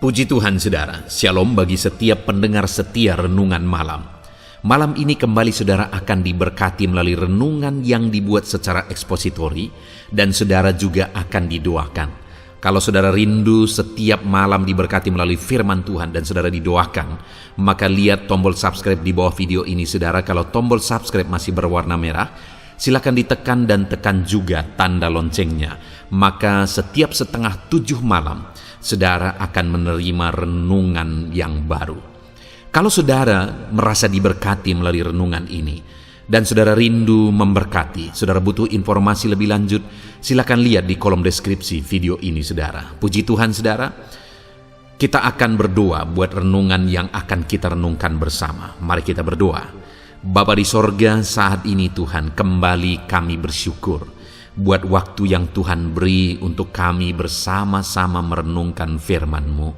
Puji Tuhan saudara, shalom bagi setiap pendengar setia renungan malam. Malam ini kembali saudara akan diberkati melalui renungan yang dibuat secara ekspositori dan saudara juga akan didoakan. Kalau saudara rindu setiap malam diberkati melalui firman Tuhan dan saudara didoakan, maka lihat tombol subscribe di bawah video ini saudara. Kalau tombol subscribe masih berwarna merah, silakan ditekan dan tekan juga tanda loncengnya. Maka setiap 6:30 malam, saudara akan menerima renungan yang baru. Kalau saudara merasa diberkati melalui renungan ini, dan saudara rindu memberkati, saudara butuh informasi lebih lanjut, silakan lihat di kolom deskripsi video ini saudara. Puji Tuhan saudara, kita akan berdoa buat renungan yang akan kita renungkan bersama. Mari kita berdoa. Bapa di sorga, saat ini Tuhan kembali kami bersyukur buat waktu yang Tuhan beri untuk kami bersama-sama merenungkan firman-Mu.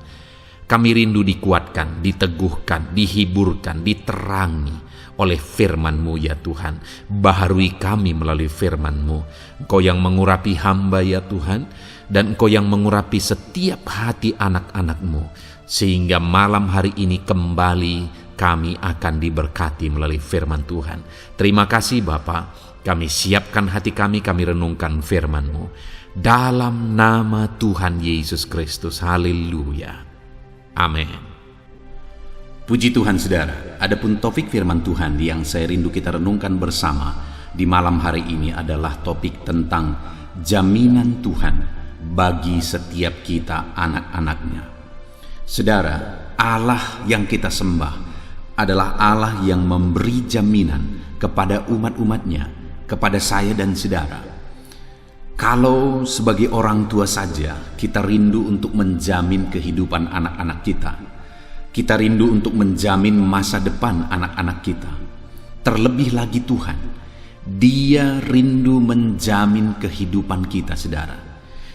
Kami rindu dikuatkan, diteguhkan, dihiburkan, diterangi oleh firman-Mu ya Tuhan. Baharui kami melalui firman-Mu. Engkau yang mengurapi hamba ya Tuhan, dan Engkau yang mengurapi setiap hati anak-anak-Mu, sehingga malam hari ini kembali kami akan diberkati melalui firman Tuhan. Terima kasih Bapa. Kami siapkan hati kami renungkan firman-Mu. Dalam nama Tuhan Yesus Kristus. Haleluya. Amin. Puji Tuhan saudara, adapun topik firman Tuhan yang saya rindu kita renungkan bersama di malam hari ini adalah topik tentang jaminan Tuhan bagi setiap kita anak-anaknya. Saudara, Allah yang kita sembah adalah Allah yang memberi jaminan kepada umat-umatnya, kepada saya dan saudara. Kalau sebagai orang tua saja kita rindu untuk menjamin kehidupan anak-anak kita, kita rindu untuk menjamin masa depan anak-anak kita. Terlebih lagi Tuhan, Dia rindu menjamin kehidupan kita saudara.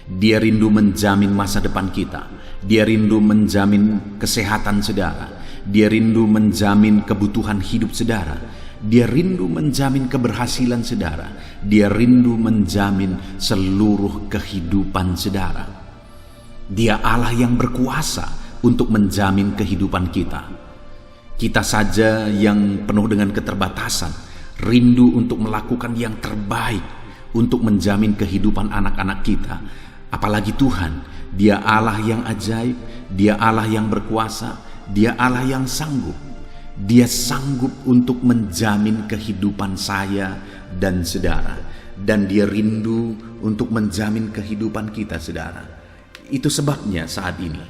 Dia rindu menjamin masa depan kita. Dia rindu menjamin kesehatan saudara. Dia rindu menjamin kebutuhan hidup saudara. Dia rindu menjamin keberhasilan saudara. Dia rindu menjamin seluruh kehidupan saudara. Dia Allah yang berkuasa untuk menjamin kehidupan kita. Kita saja yang penuh dengan keterbatasan, rindu untuk melakukan yang terbaik untuk menjamin kehidupan anak-anak kita. Apalagi Tuhan, Dia Allah yang ajaib, Dia Allah yang berkuasa, Dia Allah yang sanggup. Dia sanggup untuk menjamin kehidupan saya dan saudara. Dan Dia rindu untuk menjamin kehidupan kita saudara. Itu sebabnya saat ini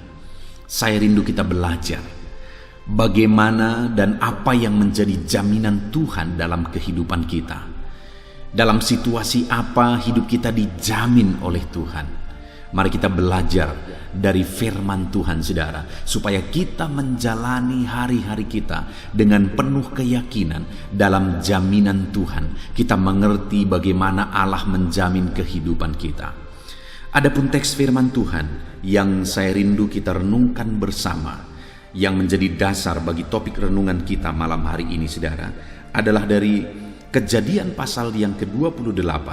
saya rindu kita belajar bagaimana dan apa yang menjadi jaminan Tuhan dalam kehidupan kita. Dalam situasi apa hidup kita dijamin oleh Tuhan. Mari kita belajar dari firman Tuhan saudara, supaya kita menjalani hari-hari kita dengan penuh keyakinan dalam jaminan Tuhan. Kita mengerti bagaimana Allah menjamin kehidupan kita. Adapun teks firman Tuhan yang saya rindu kita renungkan bersama, yang menjadi dasar bagi topik renungan kita malam hari ini saudara, adalah dari Kejadian pasal yang ke-28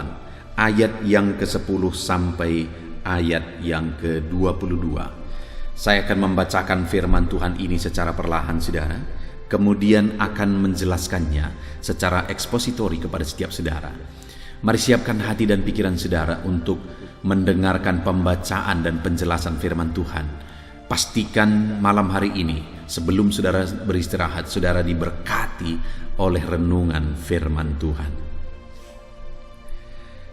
ayat yang ke-10 sampai ayat yang ke-22. Saya akan membacakan firman Tuhan ini secara perlahan saudara, kemudian akan menjelaskannya secara ekspositori kepada setiap saudara. Mari siapkan hati dan pikiran saudara untuk mendengarkan pembacaan dan penjelasan firman Tuhan. Pastikan malam hari ini sebelum saudara beristirahat, saudara diberkati oleh renungan firman Tuhan.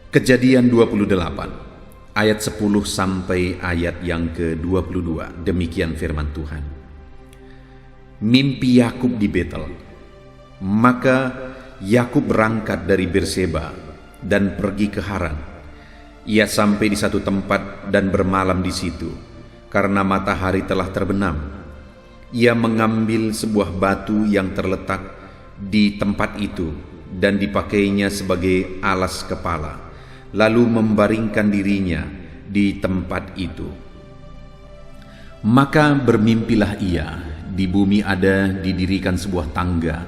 Kejadian 28 ayat 10 sampai ayat yang ke-22. Demikian firman Tuhan. Mimpi Yakub di Betel. Maka Yakub berangkat dari Berseba dan pergi ke Haran. Ia sampai di satu tempat dan bermalam di situ, karena matahari telah terbenam. Ia mengambil sebuah batu yang terletak di tempat itu dan dipakainya sebagai alas kepala, lalu membaringkan dirinya di tempat itu. Maka bermimpilah ia, di bumi ada didirikan sebuah tangga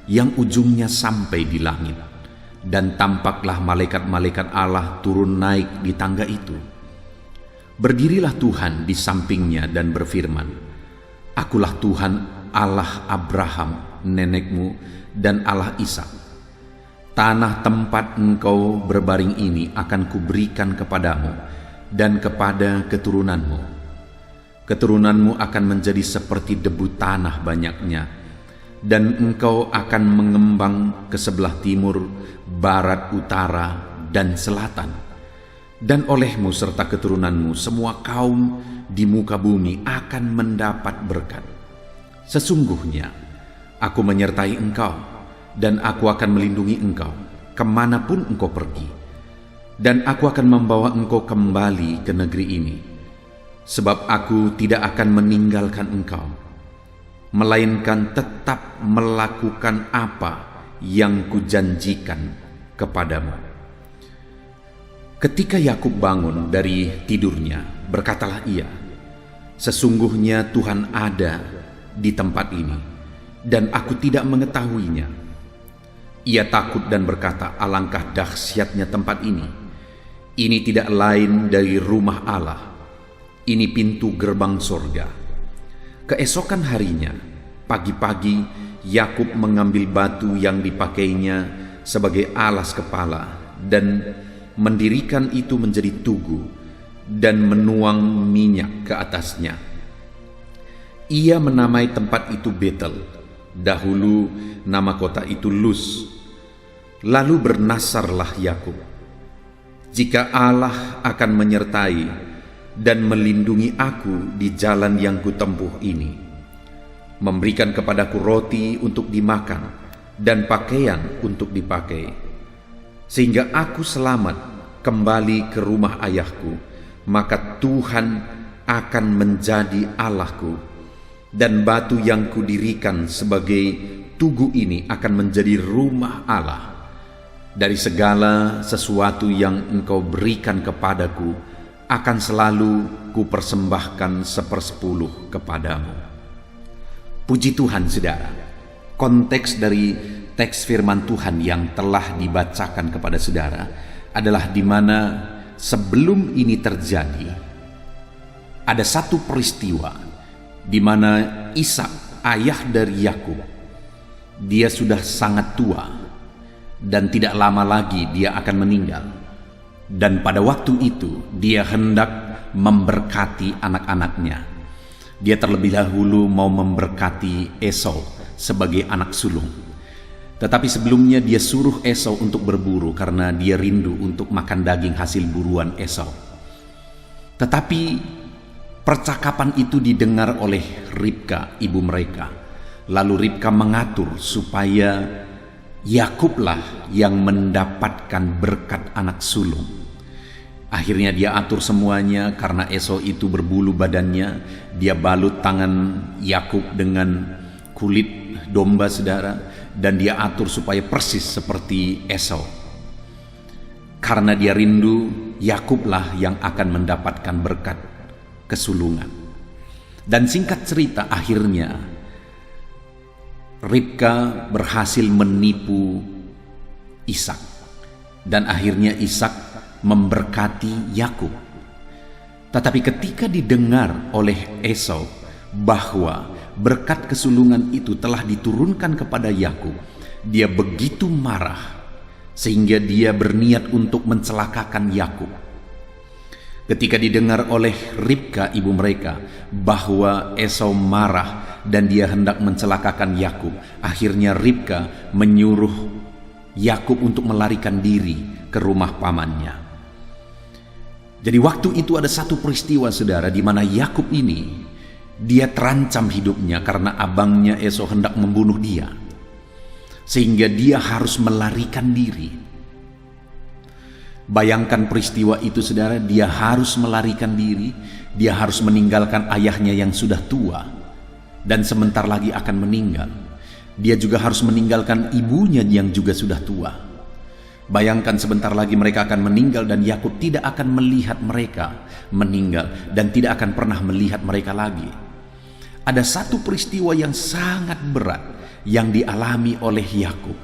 yang ujungnya sampai di langit, dan tampaklah malaikat-malaikat Allah turun naik di tangga itu. Berdirilah Tuhan di sampingnya dan berfirman, "Akulah Tuhan Allah Abraham, nenekmu, dan Allah Ishak. Tanah tempat engkau berbaring ini akan kuberikan kepadamu dan kepada keturunanmu. Keturunanmu akan menjadi seperti debu tanah banyaknya, dan engkau akan mengembang ke sebelah timur, barat, utara, dan selatan. Dan olehmu serta keturunanmu semua kaum di muka bumi akan mendapat berkat. Sesungguhnya aku menyertai engkau, dan aku akan melindungi engkau kemanapun engkau pergi. Dan aku akan membawa engkau kembali ke negeri ini, sebab aku tidak akan meninggalkan engkau, melainkan tetap melakukan apa yang kujanjikan kepadamu." Ketika Yakub bangun dari tidurnya, berkatalah ia, "Sesungguhnya Tuhan ada di tempat ini, dan aku tidak mengetahuinya." Ia takut dan berkata, "Alangkah dahsyatnya tempat ini. Ini tidak lain dari rumah Allah. Ini pintu gerbang sorga." Keesokan harinya, pagi-pagi, Yakub mengambil batu yang dipakainya sebagai alas kepala dan mendirikan itu menjadi tugu dan menuang minyak ke atasnya. Ia menamai tempat itu Betel. Dahulu nama kota itu Luz. Lalu bernasarlah Yakub, "Jika Allah akan menyertai dan melindungi aku di jalan yang kutempuh ini, memberikan kepadaku roti untuk dimakan dan pakaian untuk dipakai, sehingga aku selamat kembali ke rumah ayahku, maka Tuhan akan menjadi Allahku, dan batu yang kudirikan sebagai tugu ini akan menjadi rumah Allah. Dari segala sesuatu yang engkau berikan kepadaku akan selalu kupersembahkan 1/10 kepadamu." Puji Tuhan, saudara. Konteks dari teks firman Tuhan yang telah dibacakan kepada saudara adalah di mana sebelum ini terjadi, ada satu peristiwa di mana Ishak, ayah dari Yakub, dia sudah sangat tua dan tidak lama lagi dia akan meninggal. Dan pada waktu itu dia hendak memberkati anak-anaknya. Dia terlebih dahulu mau memberkati Esau sebagai anak sulung. Tetapi sebelumnya dia suruh Esau untuk berburu karena dia rindu untuk makan daging hasil buruan Esau. Tetapi percakapan itu didengar oleh Ribka, ibu mereka. Lalu Ribka mengatur supaya Yakublah yang mendapatkan berkat anak sulung. Akhirnya dia atur semuanya karena Esau itu berbulu badannya. Dia balut tangan Yakub dengan kulit domba, saudara, dan dia atur supaya persis seperti Esau. Karena dia rindu, Yakublah yang akan mendapatkan berkat kesulungan. Dan singkat cerita, akhirnya Ribka berhasil menipu Ishak, dan akhirnya Ishak memberkati Yakub. Tetapi ketika didengar oleh Esau bahwa berkat kesulungan itu telah diturunkan kepada Yakub, dia begitu marah sehingga dia berniat untuk mencelakakan Yakub. Ketika didengar oleh Ribka, ibu mereka, bahwa Esau marah dan dia hendak mencelakakan Yakub, akhirnya Ribka menyuruh Yakub untuk melarikan diri ke rumah pamannya. Jadi waktu itu ada satu peristiwa, saudara, di mana Yakub ini dia terancam hidupnya karena abangnya Esau hendak membunuh dia, sehingga dia harus melarikan diri. Bayangkan peristiwa itu, saudara. Dia harus melarikan diri, dia harus meninggalkan ayahnya yang sudah tua dan sebentar lagi akan meninggal. Dia juga harus meninggalkan ibunya yang juga sudah tua. Bayangkan sebentar lagi mereka akan meninggal dan Yakub tidak akan melihat mereka meninggal dan tidak akan pernah melihat mereka lagi. Ada satu peristiwa yang sangat berat yang dialami oleh Yakub.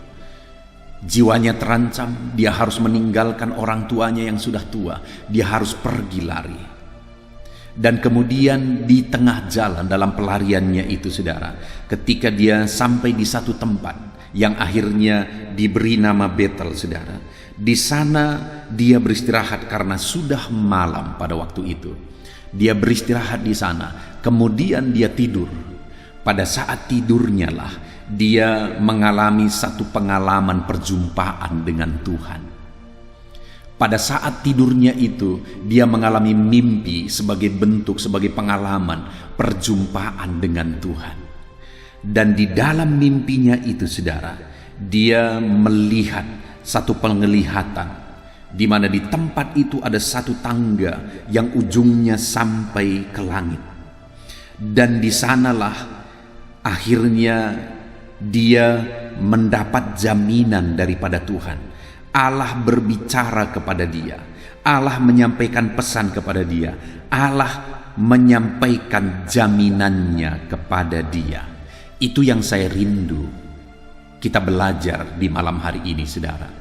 Jiwanya terancam, dia harus meninggalkan orang tuanya yang sudah tua, dia harus pergi lari. Dan kemudian di tengah jalan dalam pelariannya itu saudara, ketika dia sampai di satu tempat yang akhirnya diberi nama Betel saudara, di sana dia beristirahat karena sudah malam pada waktu itu. Dia beristirahat di sana, kemudian dia tidur. Pada saat tidurnya lah dia mengalami satu pengalaman perjumpaan dengan Tuhan. Pada saat tidurnya itu, dia mengalami mimpi sebagai bentuk, sebagai pengalaman perjumpaan dengan Tuhan. Dan di dalam mimpinya itu saudara, dia melihat satu penglihatan, di mana di tempat itu ada satu tangga yang ujungnya sampai ke langit. Dan di sanalah akhirnya dia mendapat jaminan daripada Tuhan. Allah berbicara kepada dia, Allah menyampaikan pesan kepada dia, Allah menyampaikan jaminannya kepada dia. Itu yang saya rindu kita belajar di malam hari ini saudara.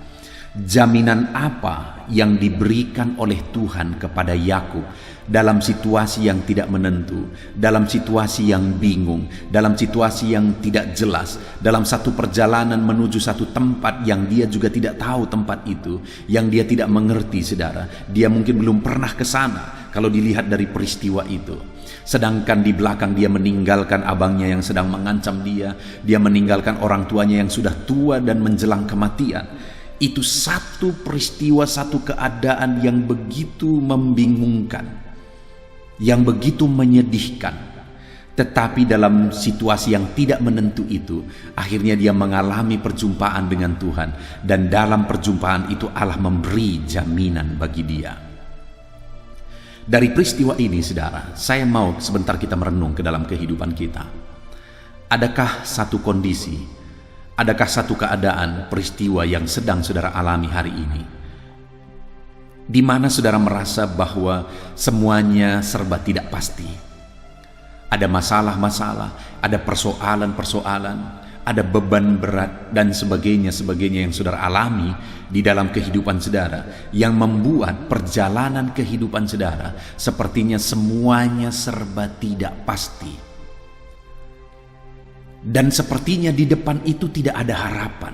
Jaminan apa yang diberikan oleh Tuhan kepada Yakub dalam situasi yang tidak menentu, dalam situasi yang bingung, dalam situasi yang tidak jelas, dalam satu perjalanan menuju satu tempat yang dia juga tidak tahu tempat itu, yang dia tidak mengerti saudara. Dia mungkin belum pernah ke sana kalau dilihat dari peristiwa itu. Sedangkan di belakang dia meninggalkan abangnya yang sedang mengancam dia, dia meninggalkan orang tuanya yang sudah tua dan menjelang kematian. Itu satu peristiwa, satu keadaan yang begitu membingungkan, yang begitu menyedihkan. Tetapi dalam situasi yang tidak menentu itu, akhirnya dia mengalami perjumpaan dengan Tuhan. Dan dalam perjumpaan itu Allah memberi jaminan bagi dia. Dari peristiwa ini saudara, saya mau sebentar kita merenung ke dalam kehidupan kita. Adakah satu kondisi, adakah satu keadaan, peristiwa yang sedang saudara alami hari ini, di mana saudara merasa bahwa semuanya serba tidak pasti? Ada masalah-masalah, ada persoalan-persoalan, ada beban berat dan sebagainya yang saudara alami di dalam kehidupan saudara, yang membuat perjalanan kehidupan saudara sepertinya semuanya serba tidak pasti. Dan sepertinya di depan itu tidak ada harapan.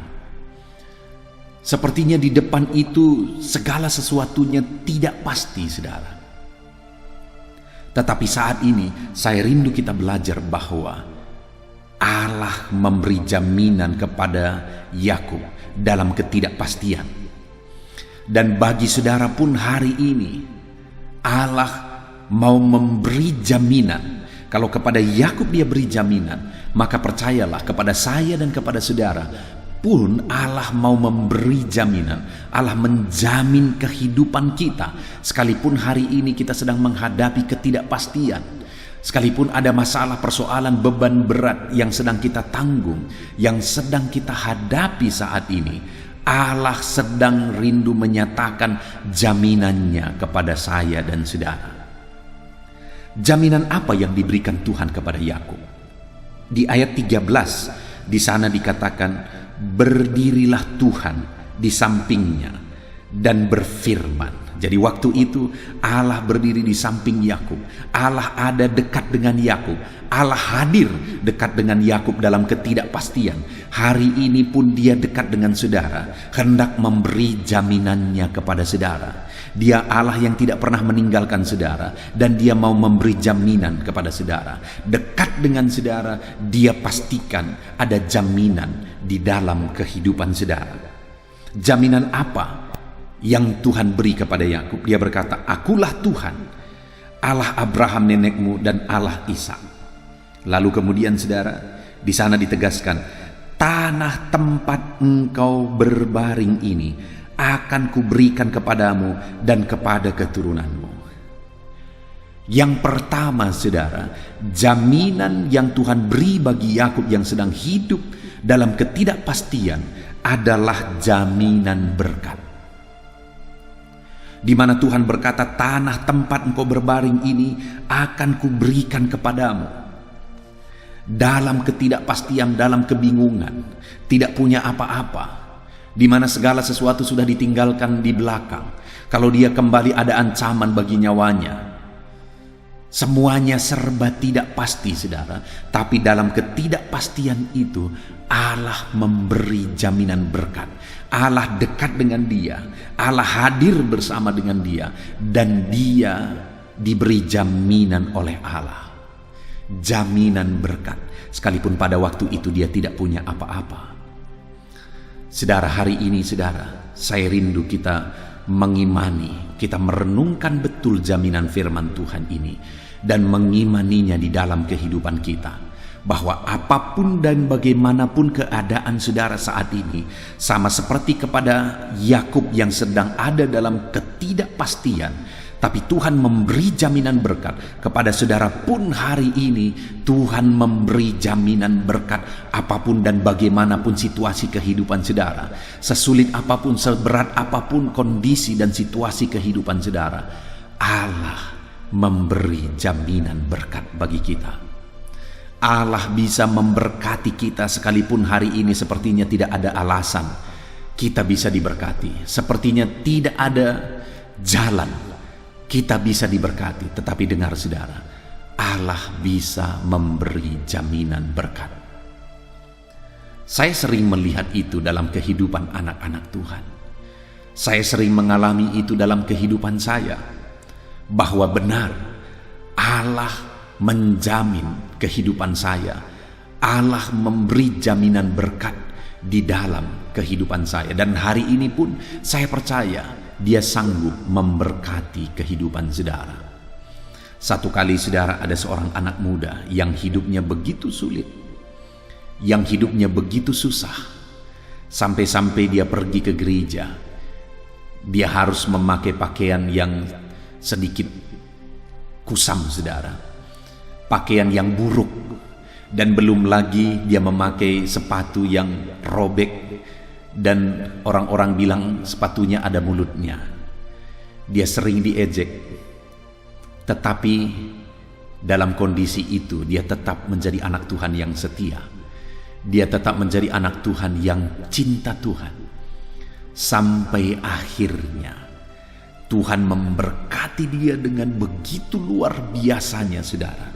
Sepertinya di depan itu segala sesuatunya tidak pasti saudara. Tetapi saat ini saya rindu kita belajar bahwa Allah memberi jaminan kepada Yakub dalam ketidakpastian. Dan bagi saudara pun hari ini Allah mau memberi jaminan. Kalau kepada Yakub dia beri jaminan, maka percayalah kepada saya dan kepada saudara pun Allah mau memberi jaminan. Allah menjamin kehidupan kita. Sekalipun hari ini kita sedang menghadapi ketidakpastian, sekalipun ada masalah, persoalan, beban berat yang sedang kita tanggung, yang sedang kita hadapi saat ini, Allah sedang rindu menyatakan jaminannya kepada saya dan saudara. Jaminan apa yang diberikan Tuhan kepada Yakub? Di ayat 13 di sana dikatakan, berdirilah Tuhan di sampingnya dan berfirman. Jadi waktu itu Allah berdiri di samping Yakub. Allah ada dekat dengan Yakub. Allah hadir dekat dengan Yakub dalam ketidakpastian. Hari ini pun dia dekat dengan saudara, hendak memberi jaminannya kepada saudara. Dia Allah yang tidak pernah meninggalkan saudara, dan dia mau memberi jaminan kepada saudara. Dekat dengan saudara, dia pastikan ada jaminan di dalam kehidupan saudara. Jaminan apa yang Tuhan beri kepada Yakub? Dia berkata, akulah Tuhan, Allah Abraham nenekmu dan Allah Ishak. Lalu kemudian saudara, di sana ditegaskan, tanah tempat engkau berbaring ini akan kuberikan kepadamu dan kepada keturunanmu. Yang pertama saudara, jaminan yang Tuhan beri bagi Yakub yang sedang hidup dalam ketidakpastian adalah jaminan berkat. Di mana Tuhan berkata, tanah tempat engkau berbaring ini akan kuberikan kepadamu. Dalam ketidakpastian, dalam kebingungan, tidak punya apa-apa, di mana segala sesuatu sudah ditinggalkan di belakang. Kalau dia kembali ada ancaman bagi nyawanya. Semuanya serba tidak pasti, saudara. Tapi dalam ketidakpastian itu, Allah memberi jaminan berkat. Allah dekat dengan dia. Allah hadir bersama dengan dia. Dan dia diberi jaminan oleh Allah. Jaminan berkat. Sekalipun pada waktu itu dia tidak punya apa-apa. Saudara, hari ini saudara, saya rindu kita mengimani, kita merenungkan betul jaminan firman Tuhan ini dan mengimaninya di dalam kehidupan kita, bahwa apapun dan bagaimanapun keadaan saudara saat ini, sama seperti kepada Yakub yang sedang ada dalam ketidakpastian, tapi Tuhan memberi jaminan berkat kepada saudara pun hari ini. Tuhan memberi jaminan berkat apapun dan bagaimanapun situasi kehidupan saudara, sesulit apapun, seberat apapun kondisi dan situasi kehidupan saudara, Allah memberi jaminan berkat bagi kita. Allah bisa memberkati kita sekalipun hari ini sepertinya tidak ada alasan kita bisa diberkati, sepertinya tidak ada jalan kita bisa diberkati. Tetapi dengar saudara, Allah bisa memberi jaminan berkat. Saya sering melihat itu dalam kehidupan anak-anak Tuhan. Saya sering mengalami itu dalam kehidupan saya, bahwa benar Allah menjamin kehidupan saya. Allah memberi jaminan berkat di dalam kehidupan saya. Dan hari ini pun saya percaya Dia sanggup memberkati kehidupan saudara. Satu kali saudara, ada seorang anak muda yang hidupnya begitu sulit, yang hidupnya begitu susah, sampai-sampai dia pergi ke gereja. Dia harus memakai pakaian yang sedikit kusam saudara, pakaian yang buruk, dan belum lagi dia memakai sepatu yang robek, dan orang-orang bilang sepatunya ada mulutnya. Dia sering diejek, tetapi dalam kondisi itu dia tetap menjadi anak Tuhan yang setia. Dia tetap menjadi anak Tuhan yang cinta Tuhan. Sampai akhirnya Tuhan memberkati dia dengan begitu luar biasanya saudara.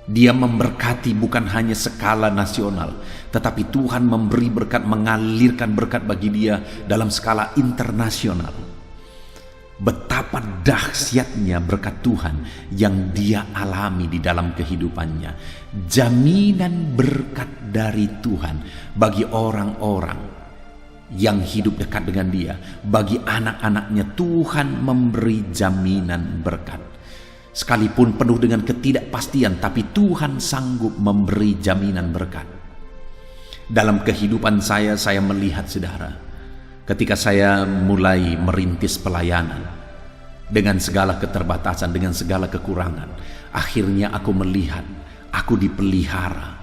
Dia memberkati bukan hanya skala nasional, tetapi Tuhan memberi berkat, mengalirkan berkat bagi dia dalam skala internasional. Betapa dahsyatnya berkat Tuhan yang dia alami di dalam kehidupannya. Jaminan berkat dari Tuhan bagi orang-orang yang hidup dekat dengan dia. Bagi anak-anaknya Tuhan memberi jaminan berkat. Sekalipun penuh dengan ketidakpastian, tapi Tuhan sanggup memberi jaminan berkat. Dalam kehidupan saya melihat saudara, ketika saya mulai merintis pelayanan, dengan segala keterbatasan, dengan segala kekurangan, akhirnya aku melihat, aku dipelihara.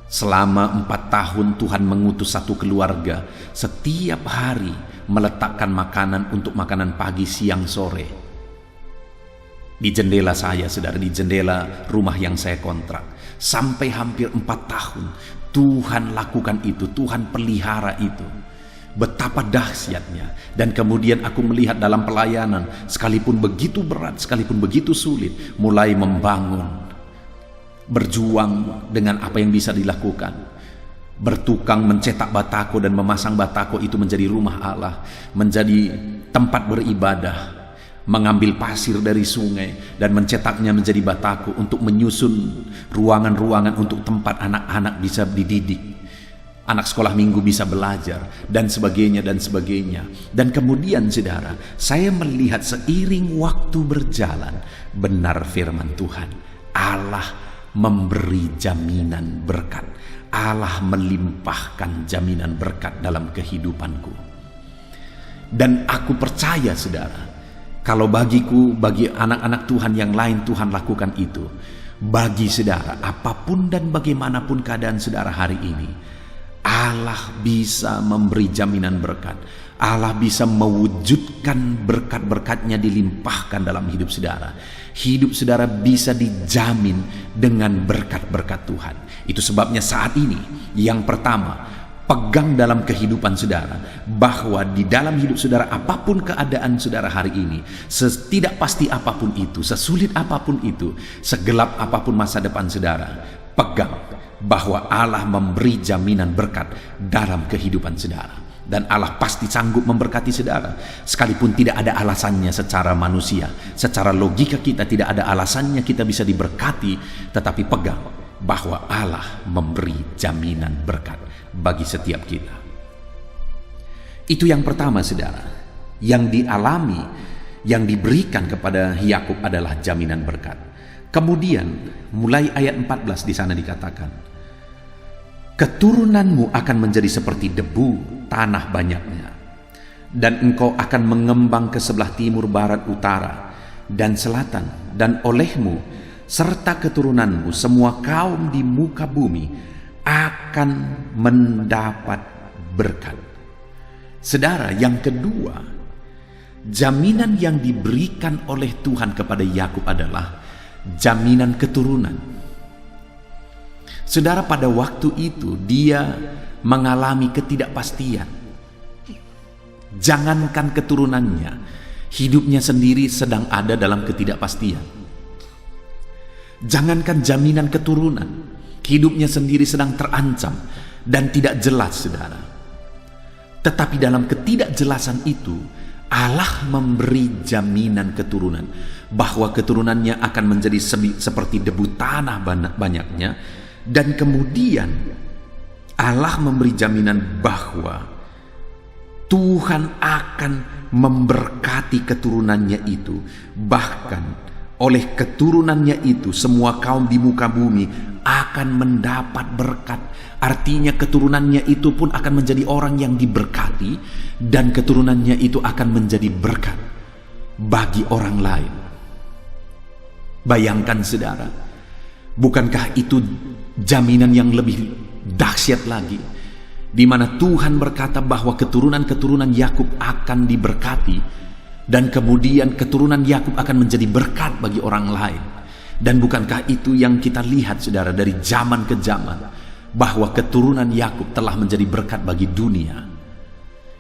Selama 4 tahun Tuhan mengutus satu keluarga, setiap hari meletakkan makanan untuk makanan pagi, siang, sore, di jendela saya, saudara, di jendela rumah yang saya kontrak. Sampai hampir 4 tahun Tuhan lakukan itu, Tuhan pelihara itu. Betapa dahsyatnya. Dan kemudian aku melihat dalam pelayanan, sekalipun begitu berat, sekalipun begitu sulit, mulai membangun, berjuang dengan apa yang bisa dilakukan. Bertukang mencetak batako dan memasang batako itu menjadi rumah Allah, menjadi tempat beribadah. Mengambil pasir dari sungai dan mencetaknya menjadi batako untuk menyusun ruangan-ruangan untuk tempat anak-anak bisa dididik, anak sekolah minggu bisa belajar, dan sebagainya dan sebagainya. Dan kemudian saudara, saya melihat seiring waktu berjalan, benar firman Tuhan, Allah memberi jaminan berkat. Allah melimpahkan jaminan berkat dalam kehidupanku. Dan aku percaya saudara, kalau bagiku, bagi anak-anak Tuhan yang lain, Tuhan lakukan itu. Bagi saudara, apapun dan bagaimanapun keadaan saudara hari ini, Allah bisa memberi jaminan berkat. Allah bisa mewujudkan berkat-berkatnya dilimpahkan dalam hidup saudara. Hidup saudara bisa dijamin dengan berkat-berkat Tuhan. Itu sebabnya saat ini, yang pertama, Pegang dalam kehidupan saudara, bahwa di dalam hidup saudara, apapun keadaan saudara hari ini, setidak pasti apapun itu, sesulit apapun itu, segelap apapun masa depan saudara, pegang bahwa Allah memberi jaminan berkat dalam kehidupan saudara. Dan Allah pasti sanggup memberkati saudara, sekalipun tidak ada alasannya secara manusia, secara logika kita tidak ada alasannya kita bisa diberkati, tetapi pegang bahwa Allah memberi jaminan berkat bagi setiap kita. Itu yang pertama saudara, yang dialami, yang diberikan kepada Yakub adalah jaminan berkat. Kemudian mulai ayat 14 di sana dikatakan, keturunanmu akan menjadi seperti debu tanah banyaknya, dan engkau akan mengembang ke sebelah timur, barat, utara, dan selatan, dan olehmu serta keturunanmu semua kaum di muka bumi akan mendapat berkat. Saudara, yang kedua, jaminan yang diberikan oleh Tuhan kepada Yakub adalah jaminan keturunan. Saudara, pada waktu itu dia mengalami ketidakpastian. Jangankan keturunannya, hidupnya sendiri sedang ada dalam ketidakpastian. Jangankan jaminan keturunan, hidupnya sendiri sedang terancam dan tidak jelas, saudara. Tetapi dalam ketidakjelasan itu, Allah memberi jaminan keturunan, bahwa keturunannya akan menjadi seperti debu tanah banyaknya. Dan kemudian Allah memberi jaminan bahwa Tuhan akan memberkati keturunannya itu. Bahkan oleh keturunannya itu semua kaum di muka bumi akan mendapat berkat. Artinya keturunannya itu pun akan menjadi orang yang diberkati, dan keturunannya itu akan menjadi berkat bagi orang lain. Bayangkan saudara, bukankah itu jaminan yang lebih dahsyat lagi, di mana Tuhan berkata bahwa keturunan-keturunan Yakub akan diberkati, dan kemudian keturunan Yakub akan menjadi berkat bagi orang lain. Dan bukankah itu yang kita lihat saudara dari zaman ke zaman, bahwa keturunan Yakub telah menjadi berkat bagi dunia.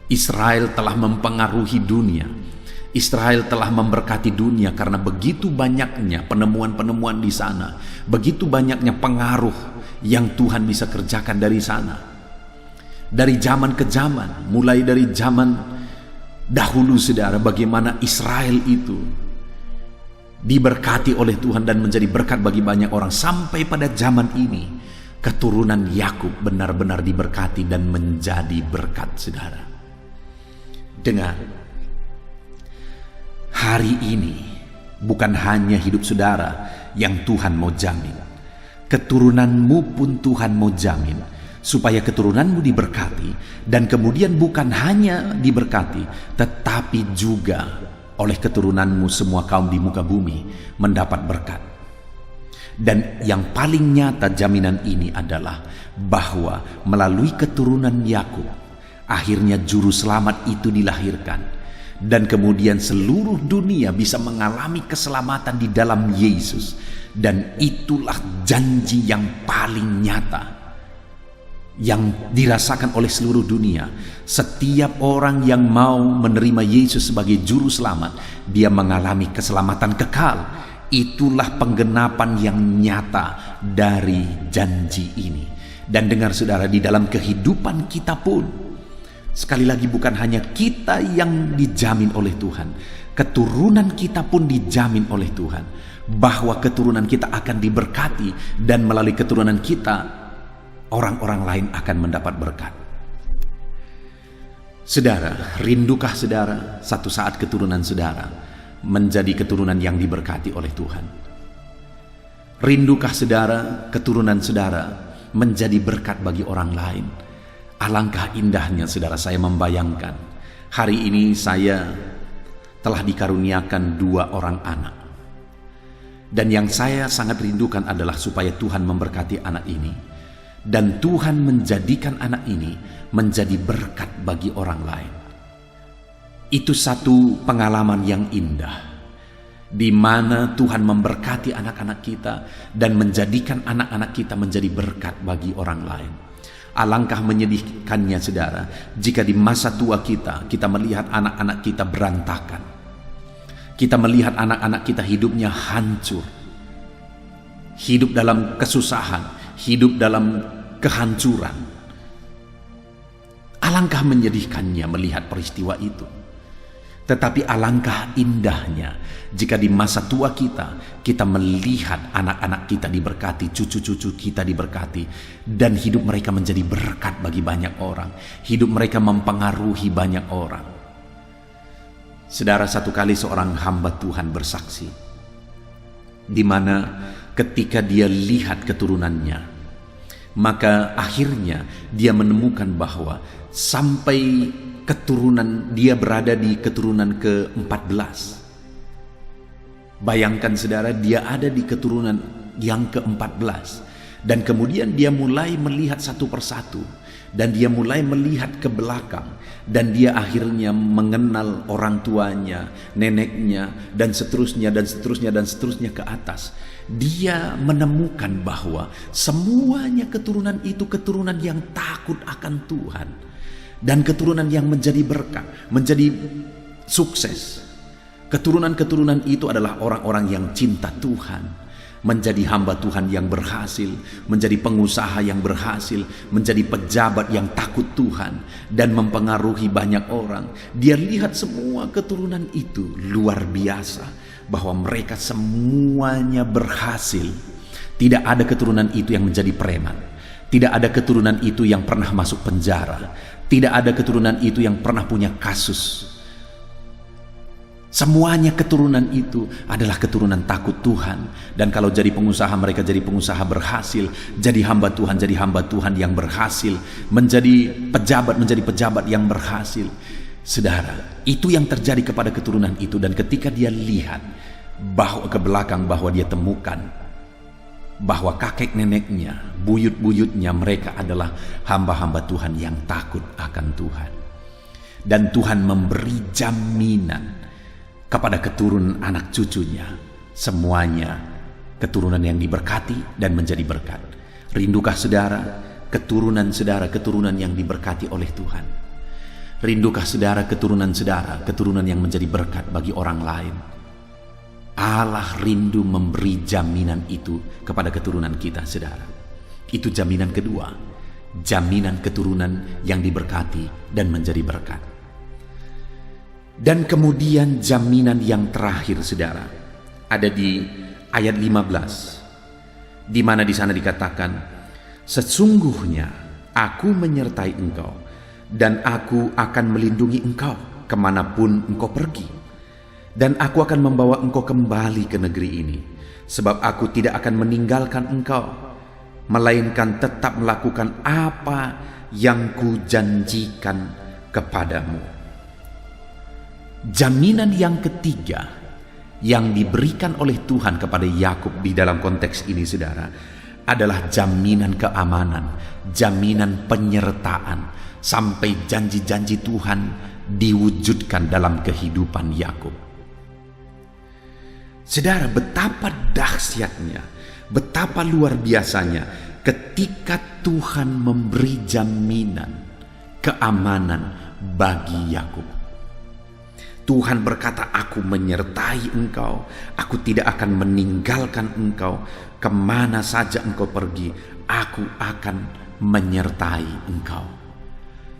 Israel telah mempengaruhi dunia. Israel telah memberkati dunia karena begitu banyaknya penemuan-penemuan di sana, begitu banyaknya pengaruh yang Tuhan bisa kerjakan dari sana. Dari zaman ke zaman, mulai dari zaman dahulu saudara, bagaimana Israel itu diberkati oleh Tuhan dan menjadi berkat bagi banyak orang, sampai pada zaman ini keturunan Yakub benar-benar diberkati dan menjadi berkat saudara. Dengar, hari ini bukan hanya hidup saudara yang Tuhan mau jamin, keturunanmu pun Tuhan mau jamin supaya keturunanmu diberkati, dan kemudian bukan hanya diberkati, tetapi juga oleh keturunanmu semua kaum di muka bumi mendapat berkat. Dan yang paling nyata jaminan ini adalah bahwa melalui keturunan Yakub akhirnya juru selamat itu dilahirkan, dan kemudian seluruh dunia bisa mengalami keselamatan di dalam Yesus. Dan itulah janji yang paling nyata yang dirasakan oleh seluruh dunia. Setiap orang yang mau menerima Yesus sebagai juru selamat, dia mengalami keselamatan kekal. Itulah penggenapan yang nyata dari janji ini. Dan dengar saudara, di dalam kehidupan kita pun, sekali lagi bukan hanya kita yang dijamin oleh Tuhan, keturunan kita pun dijamin oleh Tuhan, bahwa keturunan kita akan diberkati, dan melalui keturunan kita orang-orang lain akan mendapat berkat. Saudara, rindukah saudara satu saat keturunan saudara menjadi keturunan yang diberkati oleh Tuhan? Rindukah saudara keturunan saudara menjadi berkat bagi orang lain? Alangkah indahnya saudara, saya membayangkan hari ini saya telah dikaruniakan 2 orang anak. Dan yang saya sangat rindukan adalah supaya Tuhan memberkati anak ini, dan Tuhan menjadikan anak ini menjadi berkat bagi orang lain. Itu satu pengalaman yang indah, di mana Tuhan memberkati anak-anak kita dan menjadikan anak-anak kita menjadi berkat bagi orang lain. Alangkah menyedihkannya, saudara, jika di masa tua kita melihat anak-anak kita berantakan. Kita melihat anak-anak kita hidupnya hancur. Hidup dalam kesusahan, hidup dalam kehancuran. Alangkah menyedihkannya melihat peristiwa itu. Tetapi alangkah indahnya jika di masa tua kita melihat anak-anak kita diberkati, cucu-cucu kita diberkati, dan hidup mereka menjadi berkat bagi banyak orang. Hidup mereka mempengaruhi banyak orang. Saudara, satu kali seorang hamba Tuhan bersaksi, di mana ketika dia lihat keturunannya, maka akhirnya dia menemukan bahwa sampai keturunan dia berada di keturunan ke-14. Bayangkan, saudara, dia ada di keturunan yang ke-14, dan kemudian dia mulai melihat satu persatu, dan dia mulai melihat ke belakang, dan dia akhirnya mengenal orang tuanya, neneknya, dan seterusnya dan seterusnya dan seterusnya ke atas. Dia menemukan bahwa semuanya keturunan itu keturunan yang takut akan Tuhan, dan keturunan yang menjadi berkat, menjadi sukses. Keturunan-keturunan itu adalah orang-orang yang cinta Tuhan, menjadi hamba Tuhan yang berhasil, menjadi pengusaha yang berhasil, menjadi pejabat yang takut Tuhan, dan mempengaruhi banyak orang. Dia lihat semua keturunan itu luar biasa, bahwa mereka semuanya berhasil. Tidak ada keturunan itu yang menjadi preman. Tidak ada keturunan itu yang pernah masuk penjara. Tidak ada keturunan itu yang pernah punya kasus. Semuanya keturunan itu adalah keturunan takut Tuhan. Dan kalau jadi pengusaha, mereka jadi pengusaha berhasil. Jadi hamba Tuhan yang berhasil. Menjadi pejabat yang berhasil. Saudara, itu yang terjadi kepada keturunan itu. Dan ketika dia lihat bahwa ke belakang, bahwa dia temukan bahwa kakek neneknya, buyut-buyutnya, mereka adalah hamba-hamba Tuhan yang takut akan Tuhan. Dan Tuhan memberi jaminan kepada keturunan anak cucunya, semuanya keturunan yang diberkati dan menjadi berkat. Rindukah saudara keturunan yang diberkati oleh Tuhan? Rindukah saudara keturunan yang menjadi berkat bagi orang lain? Allah rindu memberi jaminan itu kepada keturunan kita, saudara. Itu jaminan kedua, jaminan keturunan yang diberkati dan menjadi berkat. Dan kemudian jaminan yang terakhir, saudara, ada di ayat 15, di mana di sana dikatakan, sesungguhnya aku menyertai engkau, dan aku akan melindungi engkau kemanapun engkau pergi. Dan aku akan membawa engkau kembali ke negeri ini, sebab aku tidak akan meninggalkan engkau, melainkan tetap melakukan apa yang kujanjikan kepadamu. Jaminan yang ketiga yang diberikan oleh Tuhan kepada Yakub di dalam konteks ini, saudara, adalah jaminan keamanan, jaminan penyertaan, sampai janji-janji Tuhan diwujudkan dalam kehidupan Yakub. Saudara, betapa dahsyatnya, betapa luar biasanya ketika Tuhan memberi jaminan keamanan bagi Yakub. Tuhan berkata, aku menyertai engkau, aku tidak akan meninggalkan engkau, kemana saja engkau pergi, aku akan menyertai engkau.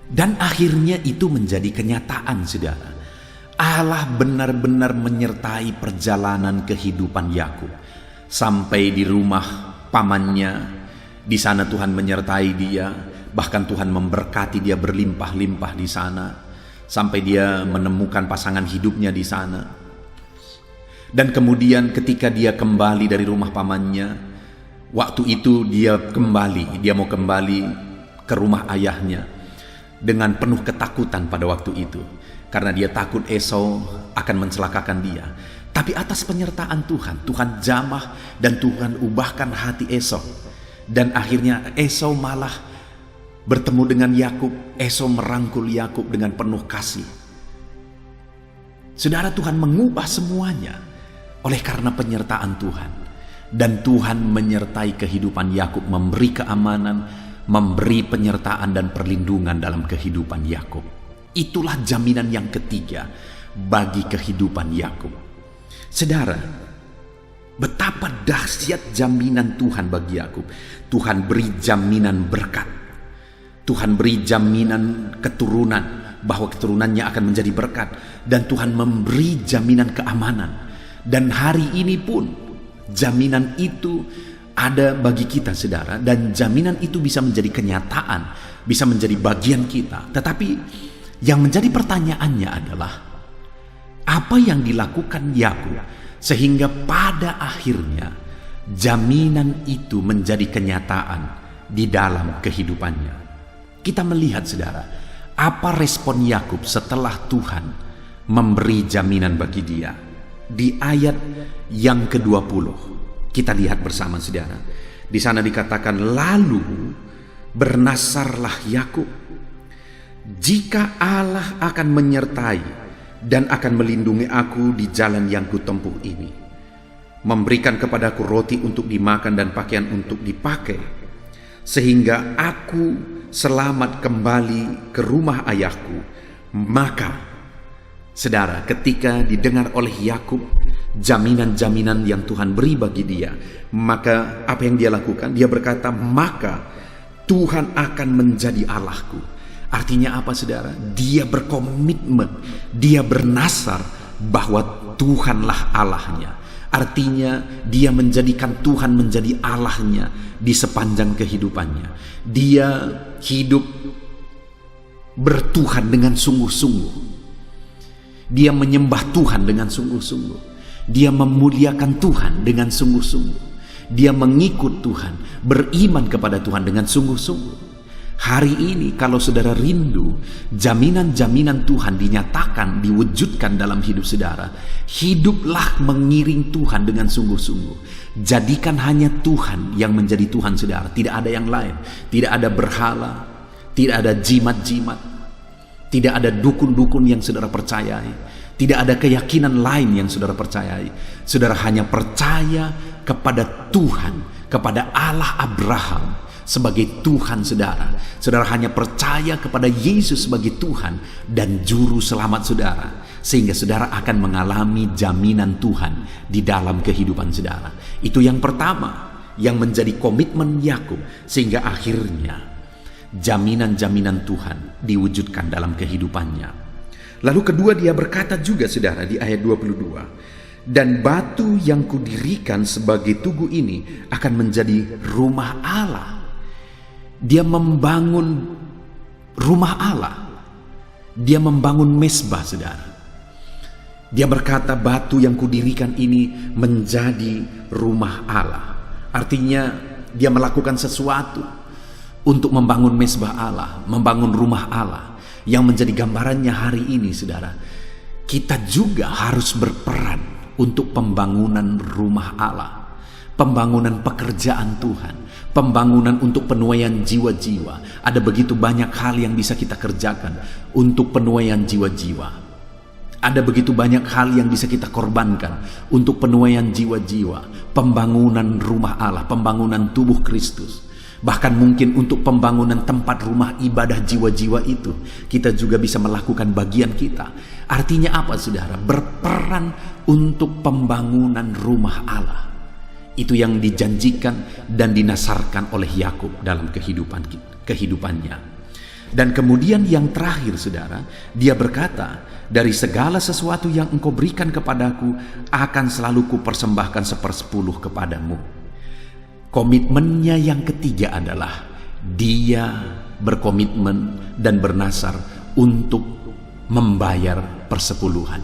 Dan akhirnya itu menjadi kenyataan, saudara. Allah benar-benar menyertai perjalanan kehidupan Yakub sampai di rumah pamannya. Di sana Tuhan menyertai dia, bahkan Tuhan memberkati dia berlimpah-limpah di sana sampai dia menemukan pasangan hidupnya di sana. Dan kemudian ketika dia kembali dari rumah pamannya, waktu itu dia mau kembali ke rumah ayahnya dengan penuh ketakutan pada waktu itu. Karena dia takut Esau akan mencelakakan dia. Tapi atas penyertaan Tuhan, Tuhan jamah dan Tuhan ubahkan hati Esau. Dan akhirnya Esau malah bertemu dengan Yakub. Esau merangkul Yakub dengan penuh kasih. Saudara, Tuhan mengubah semuanya oleh karena penyertaan Tuhan. Dan Tuhan menyertai kehidupan Yakub, memberi keamanan, memberi penyertaan dan perlindungan dalam kehidupan Yakub. Itulah jaminan yang ketiga bagi kehidupan Yakub. Saudara, betapa dahsyat jaminan Tuhan bagi Yakub. Tuhan beri jaminan berkat. Tuhan beri jaminan keturunan, bahwa keturunannya akan menjadi berkat. Dan Tuhan memberi jaminan keamanan. Dan hari ini pun jaminan itu ada bagi kita, saudara. Dan jaminan itu bisa menjadi kenyataan, bisa menjadi bagian kita. Tetapi yang menjadi pertanyaannya adalah, apa yang dilakukan Yakub sehingga pada akhirnya jaminan itu menjadi kenyataan di dalam kehidupannya? Kita melihat, saudara, apa respon Yakub setelah Tuhan memberi jaminan bagi dia. Di ayat yang ke-20 kita lihat bersama, saudara. Di sana dikatakan, lalu bernasarlah Yakub, jika Allah akan menyertai dan akan melindungi aku di jalan yang kutempuh ini, memberikan kepadaku roti untuk dimakan dan pakaian untuk dipakai, sehingga aku selamat kembali ke rumah ayahku. Maka, saudara, ketika didengar oleh Yakub jaminan-jaminan yang Tuhan beri bagi dia, maka apa yang dia lakukan? Dia berkata, maka Tuhan akan menjadi Allahku. Artinya apa, saudara? Dia berkomitmen, dia bernasar bahwa Tuhanlah Allahnya. Artinya dia menjadikan Tuhan menjadi Allahnya di sepanjang kehidupannya. Dia hidup bertuhan dengan sungguh-sungguh. Dia menyembah Tuhan dengan sungguh-sungguh. Dia memuliakan Tuhan dengan sungguh-sungguh. Dia mengikut Tuhan, beriman kepada Tuhan dengan sungguh-sungguh. Hari ini kalau saudara rindu jaminan-jaminan Tuhan dinyatakan, diwujudkan dalam hidup saudara, hiduplah mengiring Tuhan dengan sungguh-sungguh. Jadikan hanya Tuhan yang menjadi Tuhan saudara, tidak ada yang lain. Tidak ada berhala, tidak ada jimat-jimat, tidak ada dukun-dukun yang saudara percayai, tidak ada keyakinan lain yang saudara percayai. Saudara hanya percaya kepada Tuhan, kepada Allah Abraham sebagai Tuhan saudara. Saudara hanya percaya kepada Yesus sebagai Tuhan dan Juru Selamat saudara, sehingga saudara akan mengalami jaminan Tuhan di dalam kehidupan saudara. Itu yang pertama yang menjadi komitmen Yakub, sehingga akhirnya jaminan-jaminan Tuhan diwujudkan dalam kehidupannya. Lalu kedua, dia berkata juga, saudara, di ayat 22, dan batu yang kudirikan sebagai tugu ini akan menjadi rumah Allah. Dia membangun rumah Allah. Dia membangun mezbah, saudara. Dia berkata, batu yang kudirikan ini menjadi rumah Allah. Artinya dia melakukan sesuatu untuk membangun mezbah Allah, membangun rumah Allah, yang menjadi gambarannya hari ini, saudara. Kita juga harus berperan untuk pembangunan rumah Allah, pembangunan pekerjaan Tuhan, pembangunan untuk penuaian jiwa-jiwa. Ada begitu banyak hal yang bisa kita kerjakan untuk penuaian jiwa-jiwa. Ada begitu banyak hal yang bisa kita korbankan untuk penuaian jiwa-jiwa, pembangunan rumah Allah, pembangunan tubuh Kristus. Bahkan mungkin untuk pembangunan tempat rumah ibadah jiwa-jiwa itu, kita juga bisa melakukan bagian kita. Artinya apa, saudara? Berperan untuk pembangunan rumah Allah. Itu yang dijanjikan dan dinasarkan oleh Yakub dalam kehidupannya. Dan kemudian yang terakhir, saudara, dia berkata, dari segala sesuatu yang engkau berikan kepadaku, akan selalu kupersembahkan 1/10 kepadamu. Komitmennya yang ketiga adalah dia berkomitmen dan bernasar untuk membayar persepuluhan,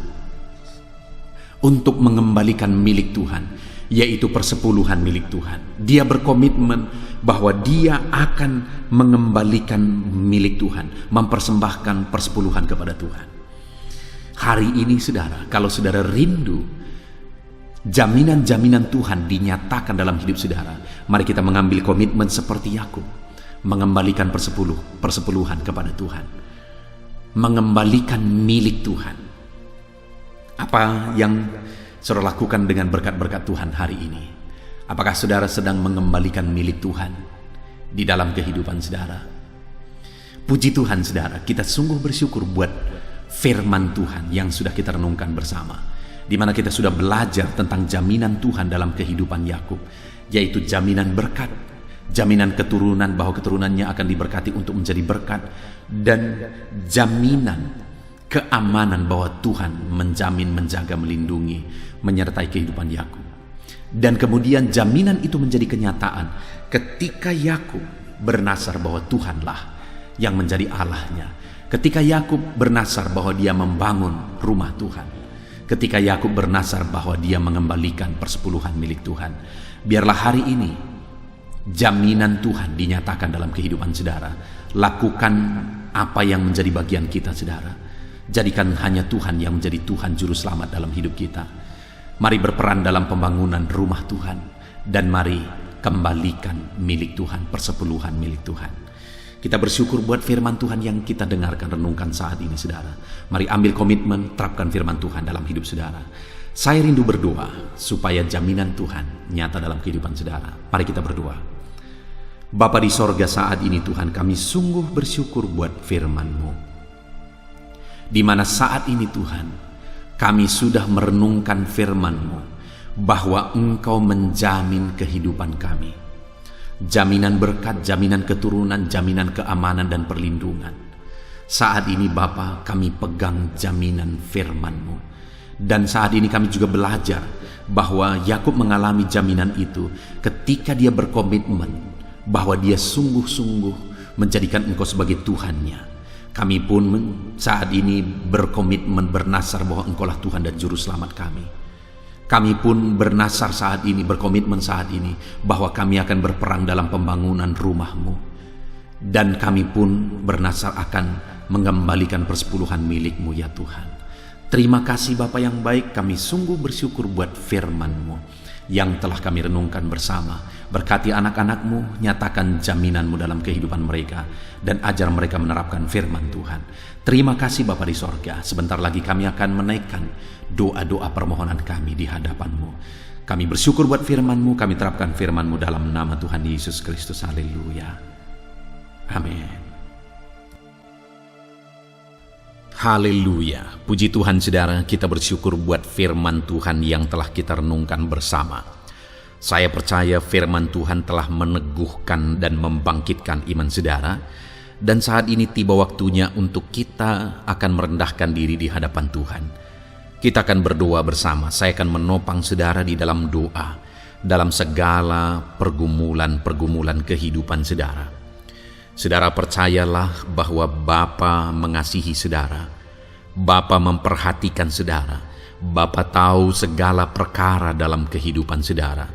untuk mengembalikan milik Tuhan, yaitu persepuluhan milik Tuhan. Dia berkomitmen bahwa dia akan mengembalikan milik Tuhan, mempersembahkan persepuluhan kepada Tuhan. Hari ini, saudara, kalau saudara rindu jaminan-jaminan Tuhan dinyatakan dalam hidup saudara, mari kita mengambil komitmen seperti Yakub, mengembalikan persepuluhan kepada Tuhan, mengembalikan milik Tuhan. Apa yang saudara lakukan dengan berkat-berkat Tuhan hari ini? Apakah saudara sedang mengembalikan milik Tuhan? di dalam kehidupan saudara. Puji Tuhan saudara, kita sungguh bersyukur buat firman Tuhan yang sudah kita renungkan bersama, di mana kita sudah belajar tentang jaminan Tuhan dalam kehidupan Yakub, yaitu jaminan berkat, jaminan keturunan bahwa keturunannya akan diberkati untuk menjadi berkat, dan jaminan keamanan bahwa Tuhan menjamin, menjaga, melindungi, menyertai kehidupan Yakub. Dan kemudian jaminan itu menjadi kenyataan ketika Yakub bernasar bahwa Tuhanlah yang menjadi Allahnya. Ketika Yakub bernasar bahwa dia membangun rumah Tuhan. Ketika Yakub bernasar bahwa dia mengembalikan persepuluhan milik Tuhan. Biarlah hari ini jaminan Tuhan dinyatakan dalam kehidupan saudara. Lakukan apa yang menjadi bagian kita saudara. Jadikan hanya Tuhan yang menjadi Tuhan juru selamat dalam hidup kita. Mari berperan dalam pembangunan rumah Tuhan, dan mari kembalikan milik Tuhan, persepuluhan milik Tuhan. Kita bersyukur buat firman Tuhan yang kita dengarkan, renungkan saat ini saudara. Mari ambil komitmen, terapkan firman Tuhan dalam hidup saudara. Saya rindu berdoa supaya jaminan Tuhan nyata dalam kehidupan saudara. Mari kita berdoa. Bapa di sorga, saat ini Tuhan, kami sungguh bersyukur buat firman-Mu, di mana saat ini Tuhan, kami sudah merenungkan firman-Mu bahwa Engkau menjamin kehidupan kami. Jaminan berkat, jaminan keturunan, jaminan keamanan dan perlindungan. Saat ini Bapa, kami pegang jaminan firman-Mu. Dan saat ini kami juga belajar bahwa Yakub mengalami jaminan itu ketika dia berkomitmen bahwa dia sungguh-sungguh menjadikan Engkau sebagai Tuhannya. Kami pun saat ini berkomitmen, bernasar bahwa Engkaulah Tuhan dan Juru Selamat kami. Kami pun bernasar saat ini, berkomitmen saat ini bahwa kami akan berperang dalam pembangunan rumah-Mu. Dan kami pun bernasar akan mengembalikan persepuluhan milik-Mu ya Tuhan. Terima kasih Bapa yang baik, kami sungguh bersyukur buat firman-Mu yang telah kami renungkan bersama. Berkati anak-anak-Mu, nyatakan jaminan-Mu dalam kehidupan mereka, dan ajar mereka menerapkan firman Tuhan. Terima kasih Bapa di sorga. Sebentar lagi kami akan menaikkan doa-doa permohonan kami di hadapan-Mu. Kami bersyukur buat firman-Mu, kami terapkan firman-Mu dalam nama Tuhan Yesus Kristus. Haleluya. Amin. Haleluya. Puji Tuhan saudara, kita bersyukur buat firman Tuhan yang telah kita renungkan bersama. Saya percaya firman Tuhan telah meneguhkan dan membangkitkan iman saudara. Dan saat ini tiba waktunya untuk kita akan merendahkan diri di hadapan Tuhan. Kita akan berdoa bersama. Saya akan menopang saudara di dalam doa, dalam segala pergumulan-pergumulan kehidupan saudara. Saudara percayalah bahwa Bapa mengasihi saudara. Bapa memperhatikan saudara. Bapa tahu segala perkara dalam kehidupan saudara.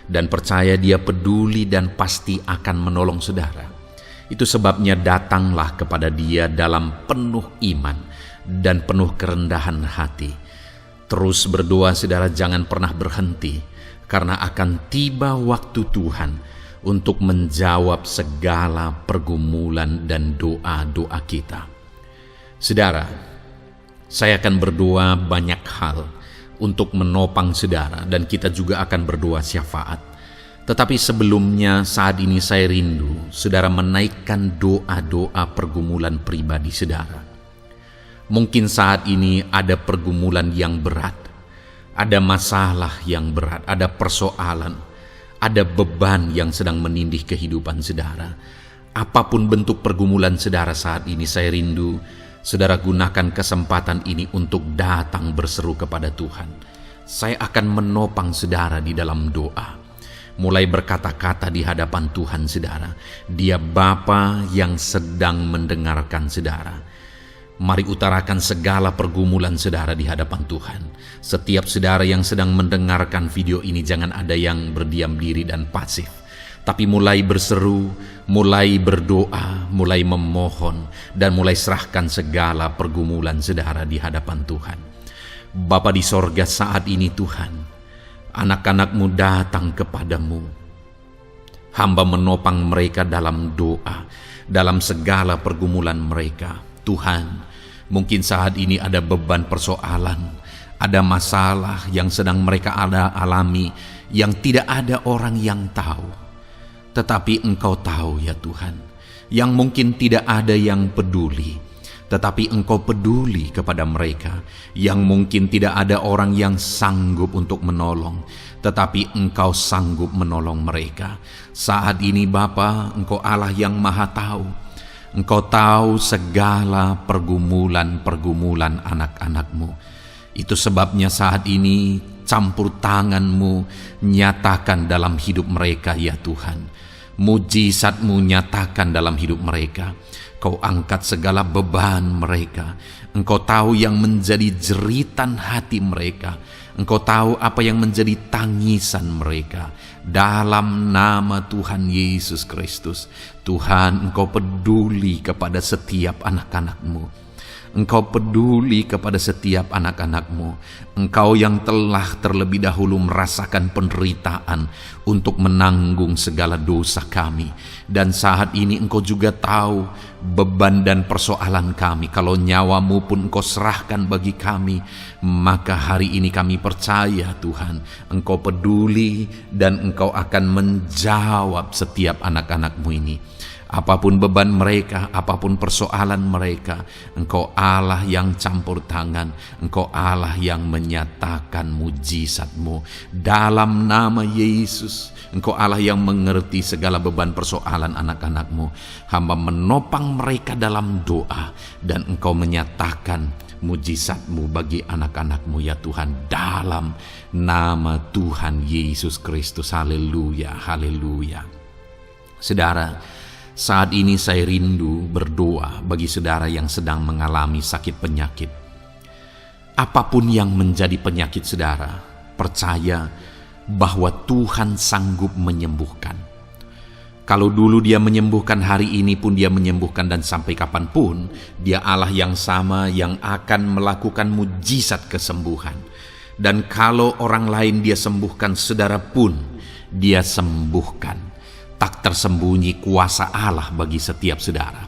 Dan percaya Dia peduli dan pasti akan menolong saudara. Itu sebabnya datanglah kepada Dia dalam penuh iman dan penuh kerendahan hati. Terus berdoa saudara, jangan pernah berhenti, karena akan tiba waktu Tuhan untuk menjawab segala pergumulan dan doa-doa kita. Saudara, saya akan berdoa banyak hal untuk menopang saudara, dan kita juga akan berdoa syafaat. Tetapi sebelumnya saat ini saya rindu saudara menaikkan doa-doa pergumulan pribadi saudara. Mungkin saat ini ada pergumulan yang berat, ada masalah yang berat, ada persoalan, ada beban yang sedang menindih kehidupan saudara. Apapun bentuk pergumulan saudara saat ini, saya rindu saudara gunakan kesempatan ini untuk datang berseru kepada Tuhan. Saya akan menopang saudara di dalam doa. Mulai berkata-kata di hadapan Tuhan saudara. Dia Bapa yang sedang mendengarkan saudara. Mari utarakan segala pergumulan saudara di hadapan Tuhan. Setiap saudara yang sedang mendengarkan video ini, jangan ada yang berdiam diri dan pasif, tapi mulai berseru, mulai berdoa, mulai memohon, dan mulai serahkan segala pergumulan saudara di hadapan Tuhan. Bapa di sorga, saat ini Tuhan, anak-anak-Mu datang kepadamu. Hamba menopang mereka dalam doa, dalam segala pergumulan mereka. Tuhan, mungkin saat ini ada beban persoalan, ada masalah yang sedang mereka alami, yang tidak ada orang yang tahu. Tetapi Engkau tahu ya Tuhan, yang mungkin tidak ada yang peduli, tetapi Engkau peduli kepada mereka. Yang mungkin tidak ada orang yang sanggup untuk menolong, tetapi Engkau sanggup menolong mereka. Saat ini Bapa, Engkau Allah yang Maha Tahu. Engkau tahu segala pergumulan-pergumulan anak-anak-Mu. Itu sebabnya saat ini campur tangan-Mu nyatakan dalam hidup mereka ya Tuhan. Mujizat-Mu nyatakan dalam hidup mereka. Kau angkat segala beban mereka. Engkau tahu yang menjadi jeritan hati mereka. Engkau tahu apa yang menjadi tangisan mereka. Dalam nama Tuhan Yesus Kristus, Tuhan, Engkau peduli kepada setiap anak-anak-Mu. Engkau peduli kepada setiap anak-anak-Mu. Engkau yang telah terlebih dahulu merasakan penderitaan untuk menanggung segala dosa kami. Dan saat ini Engkau juga tahu beban dan persoalan kami. Kalau nyawa-Mu pun Engkau serahkan bagi kami, maka hari ini kami percaya Tuhan, Engkau peduli dan Engkau akan menjawab setiap anak-anak-Mu ini. Apapun beban mereka, apapun persoalan mereka, Engkau Allah yang campur tangan, Engkau Allah yang menyatakan mujizat-Mu. Dalam nama Yesus, Engkau Allah yang mengerti segala beban persoalan anak-anak-Mu. Hamba menopang mereka dalam doa, dan Engkau menyatakan mujizat-Mu bagi anak-anak-Mu ya Tuhan. Dalam nama Tuhan Yesus Kristus. Haleluya, haleluya. Saudara, saat ini saya rindu berdoa bagi saudara yang sedang mengalami sakit penyakit. Apapun yang menjadi penyakit saudara, percaya bahwa Tuhan sanggup menyembuhkan. Kalau dulu Dia menyembuhkan, hari ini pun Dia menyembuhkan, dan sampai kapanpun Dia Allah yang sama yang akan melakukan mujizat kesembuhan. Dan kalau orang lain Dia sembuhkan, saudara pun Dia sembuhkan. Tak tersembunyi kuasa Allah bagi setiap saudara.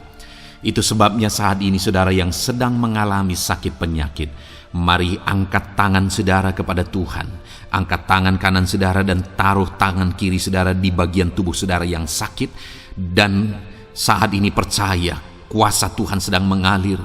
Itu sebabnya saat ini saudara yang sedang mengalami sakit penyakit, mari angkat tangan saudara kepada Tuhan. Angkat tangan kanan saudara dan taruh tangan kiri saudara di bagian tubuh saudara yang sakit. Dan saat ini percaya kuasa Tuhan sedang mengalir.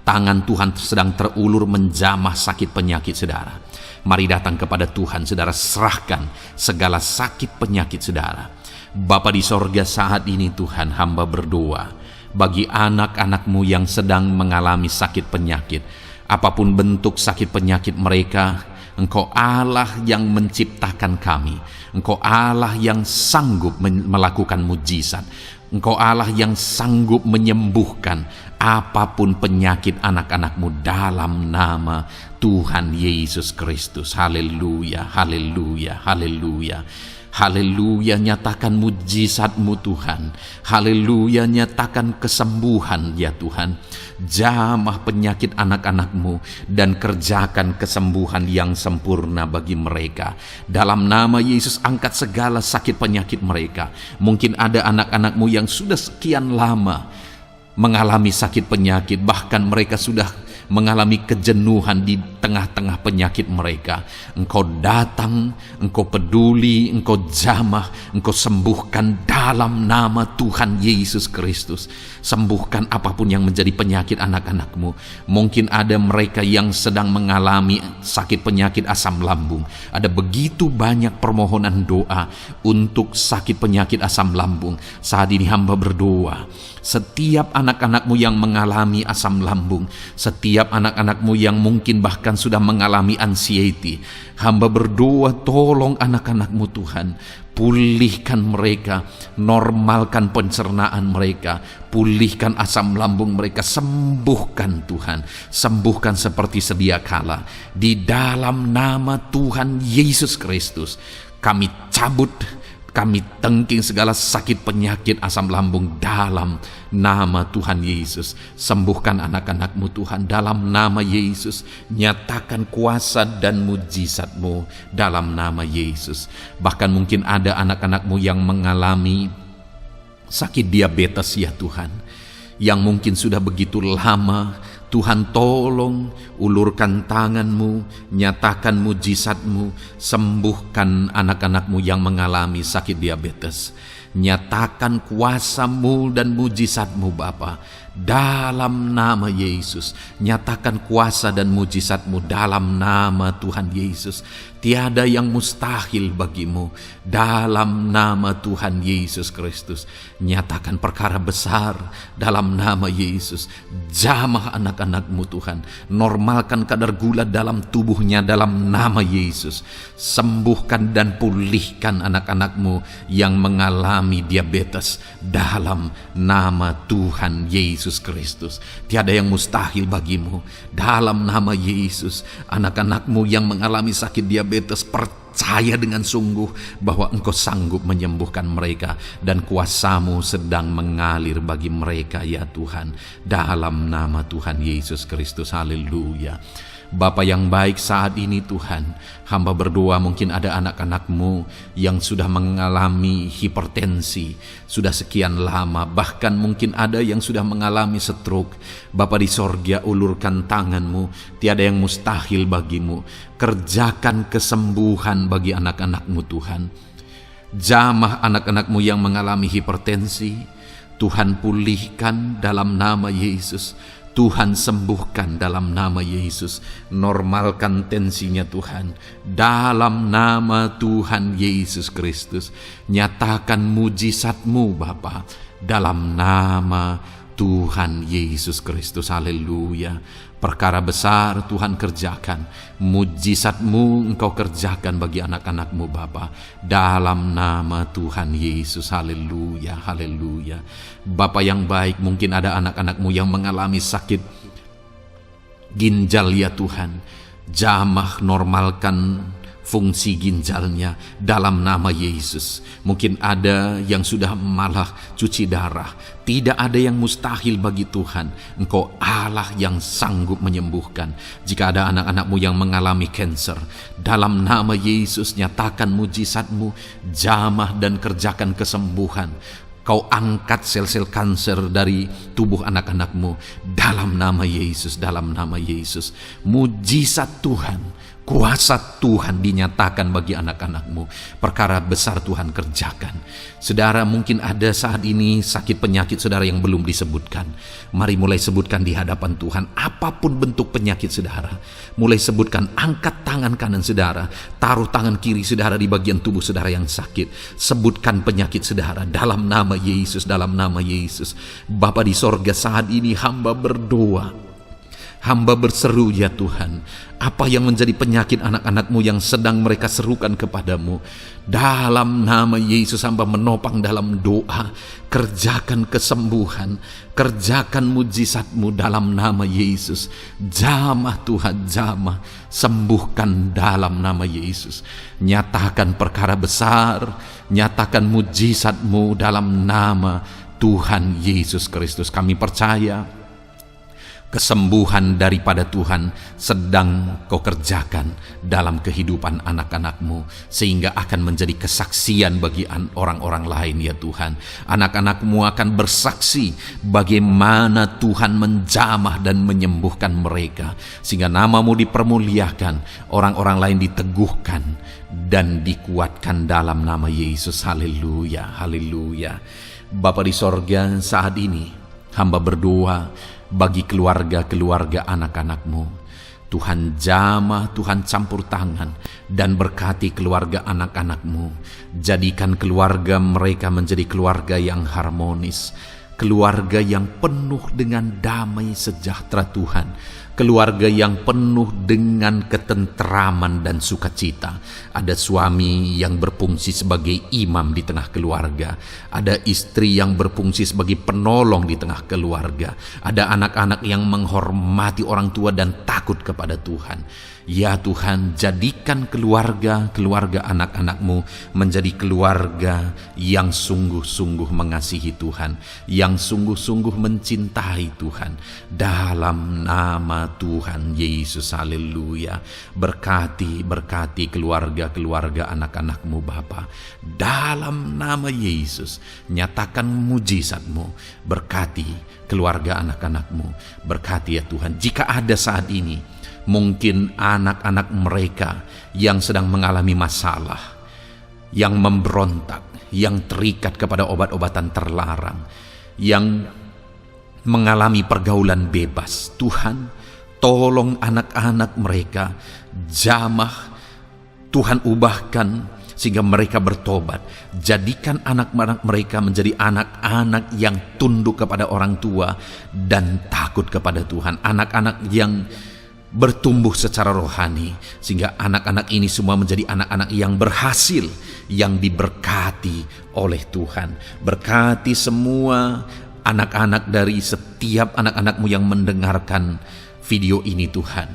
Tangan Tuhan sedang terulur menjamah sakit penyakit saudara. Mari datang kepada Tuhan saudara, serahkan segala sakit penyakit saudara. Bapa di sorga, saat ini Tuhan, hamba berdoa bagi anak-anak-Mu yang sedang mengalami sakit penyakit. Apapun bentuk sakit penyakit mereka, Engkau Allah yang menciptakan kami. Engkau Allah yang sanggup melakukan mujizat. Engkau Allah yang sanggup menyembuhkan apapun penyakit anak-anak-Mu dalam nama Tuhan Yesus Kristus. Haleluya, haleluya, haleluya. Haleluya, nyatakan mujizat-Mu Tuhan. Haleluya, nyatakan kesembuhan ya Tuhan. Jamah penyakit anak-anak-Mu dan kerjakan kesembuhan yang sempurna bagi mereka. Dalam nama Yesus, angkat segala sakit penyakit mereka. Mungkin ada anak-anak-Mu yang sudah sekian lama mengalami sakit penyakit, bahkan mereka sudah mengalami kejenuhan di tengah-tengah penyakit mereka. Engkau datang, Engkau peduli, Engkau jamah, Engkau sembuhkan dalam nama Tuhan Yesus Kristus. Sembuhkan apapun yang menjadi penyakit anak-anak-Mu. Mungkin ada mereka yang sedang mengalami sakit penyakit asam lambung. Ada begitu banyak permohonan doa untuk sakit penyakit asam lambung. Saat ini hamba berdoa, setiap anak-anak-Mu yang mengalami asam lambung, setiap anak-anak-Mu yang mungkin bahkan sudah mengalami anxiety, hamba berdoa, tolong anak-anak-Mu Tuhan, pulihkan mereka, normalkan pencernaan mereka, pulihkan asam lambung mereka, sembuhkan Tuhan, sembuhkan seperti sedia kala. Di dalam nama Tuhan Yesus Kristus, kami cabut, kami tengking segala sakit penyakit asam lambung dalam nama Tuhan Yesus. Sembuhkan anak-anak-Mu Tuhan dalam nama Yesus. Nyatakan kuasa dan mujizat-Mu dalam nama Yesus. Bahkan mungkin ada anak-anak-Mu yang mengalami sakit diabetes ya Tuhan, yang mungkin sudah begitu lama. Tuhan, tolong ulurkan tangan-Mu, nyatakan mujizat-Mu, sembuhkan anak-anak-Mu yang mengalami sakit diabetes. Nyatakan kuasa-Mu dan mujizat-Mu Bapa, dalam nama Yesus. Nyatakan kuasa dan mujizat-Mu dalam nama Tuhan Yesus. Tiada yang mustahil bagi-Mu, dalam nama Tuhan Yesus Kristus. Nyatakan perkara besar dalam nama Yesus. Jamah anak-anak-Mu Tuhan. Normalkan kadar gula dalam tubuhnya dalam nama Yesus. Sembuhkan dan pulihkan anak-anak-Mu yang mengalami diabetes dalam nama Tuhan Yesus Kristus. Tiada yang mustahil bagi-Mu, dalam nama Yesus. Anak-anak-Mu yang mengalami sakit diabetes, percaya dengan sungguh bahwa Engkau sanggup menyembuhkan mereka, dan kuasa-Mu sedang mengalir bagi mereka ya Tuhan, dalam nama Tuhan Yesus Kristus. Haleluya. Bapa yang baik, saat ini Tuhan, hamba berdoa mungkin ada anak-anak-Mu yang sudah mengalami hipertensi sudah sekian lama, bahkan mungkin ada yang sudah mengalami stroke. Bapa di sorga, ulurkan tangan-Mu, tiada yang mustahil bagi-Mu. Kerjakan kesembuhan bagi anak-anak-Mu Tuhan. Jamah anak-anak-Mu yang mengalami hipertensi, Tuhan pulihkan dalam nama Yesus. Tuhan sembuhkan dalam nama Yesus. Normalkan tensinya Tuhan, dalam nama Tuhan Yesus Kristus. Nyatakan mujizat-Mu Bapa, dalam nama Tuhan Yesus Kristus. Haleluya. Perkara besar Tuhan kerjakan, mujizat-Mu Engkau kerjakan bagi anak-anak-Mu Bapa, dalam nama Tuhan Yesus. Haleluya, haleluya. Bapa yang baik, mungkin ada anak-anak-Mu yang mengalami sakit ginjal ya Tuhan. Jamah normalkan fungsi ginjalnya dalam nama Yesus. Mungkin ada yang sudah malah cuci darah. Tidak ada yang mustahil bagi Tuhan. Engkau Allah yang sanggup menyembuhkan. Jika ada anak-anak-Mu yang mengalami kanker, dalam nama Yesus nyatakan mujizat-Mu, jamah dan kerjakan kesembuhan. Kau angkat sel-sel kanker dari tubuh anak-anak-Mu dalam nama Yesus, dalam nama Yesus. Mujizat Tuhan, kuasa Tuhan dinyatakan bagi anak-anak-Mu. Perkara besar Tuhan kerjakan. Saudara, mungkin ada saat ini sakit penyakit saudara yang belum disebutkan. Mari mulai sebutkan di hadapan Tuhan. Apapun bentuk penyakit saudara, mulai sebutkan. Angkat tangan kanan saudara, taruh tangan kiri saudara di bagian tubuh saudara yang sakit. Sebutkan penyakit saudara dalam nama Yesus, dalam nama Yesus. Bapa di sorga, saat ini hamba berdoa, hamba berseru ya Tuhan, apa yang menjadi penyakit anak-anak-Mu yang sedang mereka serukan kepadamu, dalam nama Yesus hamba menopang dalam doa. Kerjakan kesembuhan, kerjakan mujizat-Mu dalam nama Yesus. Jamah Tuhan, jamah, sembuhkan dalam nama Yesus. Nyatakan perkara besar, nyatakan mujizat-Mu dalam nama Tuhan Yesus Kristus. Kami percaya kesembuhan daripada Tuhan sedang Kau kerjakan dalam kehidupan anak-anak-Mu, sehingga akan menjadi kesaksian bagi orang-orang lain ya Tuhan. Anak-anak-Mu akan bersaksi bagaimana Tuhan menjamah dan menyembuhkan mereka, sehingga nama-Mu dipermuliakan, orang-orang lain diteguhkan dan dikuatkan dalam nama Yesus. Haleluya, haleluya. Bapa di sorga, saat ini hamba berdoa bagi keluarga-keluarga anak-anak-Mu. Tuhan jamah, Tuhan campur tangan dan berkati keluarga anak-anak-Mu. Jadikan keluarga mereka menjadi keluarga yang harmonis, keluarga yang penuh dengan damai sejahtera Tuhan, keluarga yang penuh dengan ketenteraman dan sukacita. Ada suami yang berfungsi sebagai imam di tengah keluarga, ada istri yang berfungsi sebagai penolong di tengah keluarga, ada anak-anak yang menghormati orang tua dan takut kepada Tuhan. Ya Tuhan, jadikan keluarga anak-anak-Mu menjadi keluarga yang sungguh-sungguh mengasihi Tuhan, yang sungguh-sungguh mencintai Tuhan, dalam nama Tuhan Yesus. Haleluya. Berkati keluarga anak-anak-Mu Bapa, dalam nama Yesus. Nyatakan mujizat-Mu, berkati keluarga anak-anak-Mu, berkati ya Tuhan. Jika ada saat ini mungkin anak-anak mereka yang sedang mengalami masalah, yang memberontak, yang terikat kepada obat-obatan terlarang, yang mengalami pergaulan bebas. Tuhan, tolong anak-anak mereka, jamah Tuhan, ubahkan sehingga mereka bertobat. Jadikan anak-anak mereka menjadi anak-anak yang tunduk kepada orang tua dan takut kepada Tuhan. Anak-anak yang bertumbuh secara rohani, sehingga anak-anak ini semua menjadi anak-anak yang berhasil, yang diberkati oleh Tuhan. Berkati semua anak-anak dari setiap anak-anak-Mu yang mendengarkan video ini Tuhan.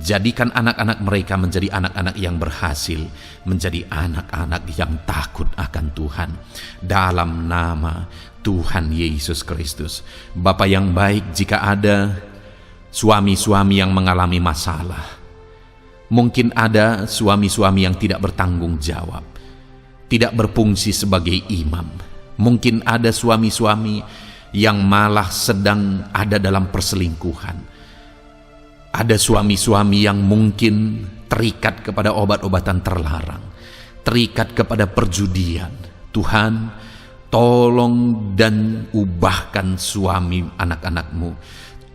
Jadikan anak-anak mereka menjadi anak-anak yang berhasil, menjadi anak-anak yang takut akan Tuhan. Dalam nama Tuhan Yesus Kristus. Bapa yang baik, jika ada suami-suami yang mengalami masalah, mungkin ada suami-suami yang tidak bertanggung jawab, tidak berfungsi sebagai imam. Mungkin ada suami-suami yang malah sedang ada dalam perselingkuhan. Ada suami-suami yang mungkin terikat kepada obat-obatan terlarang, terikat kepada perjudian. Tuhan, tolong dan ubahkan suami anak-anak-Mu.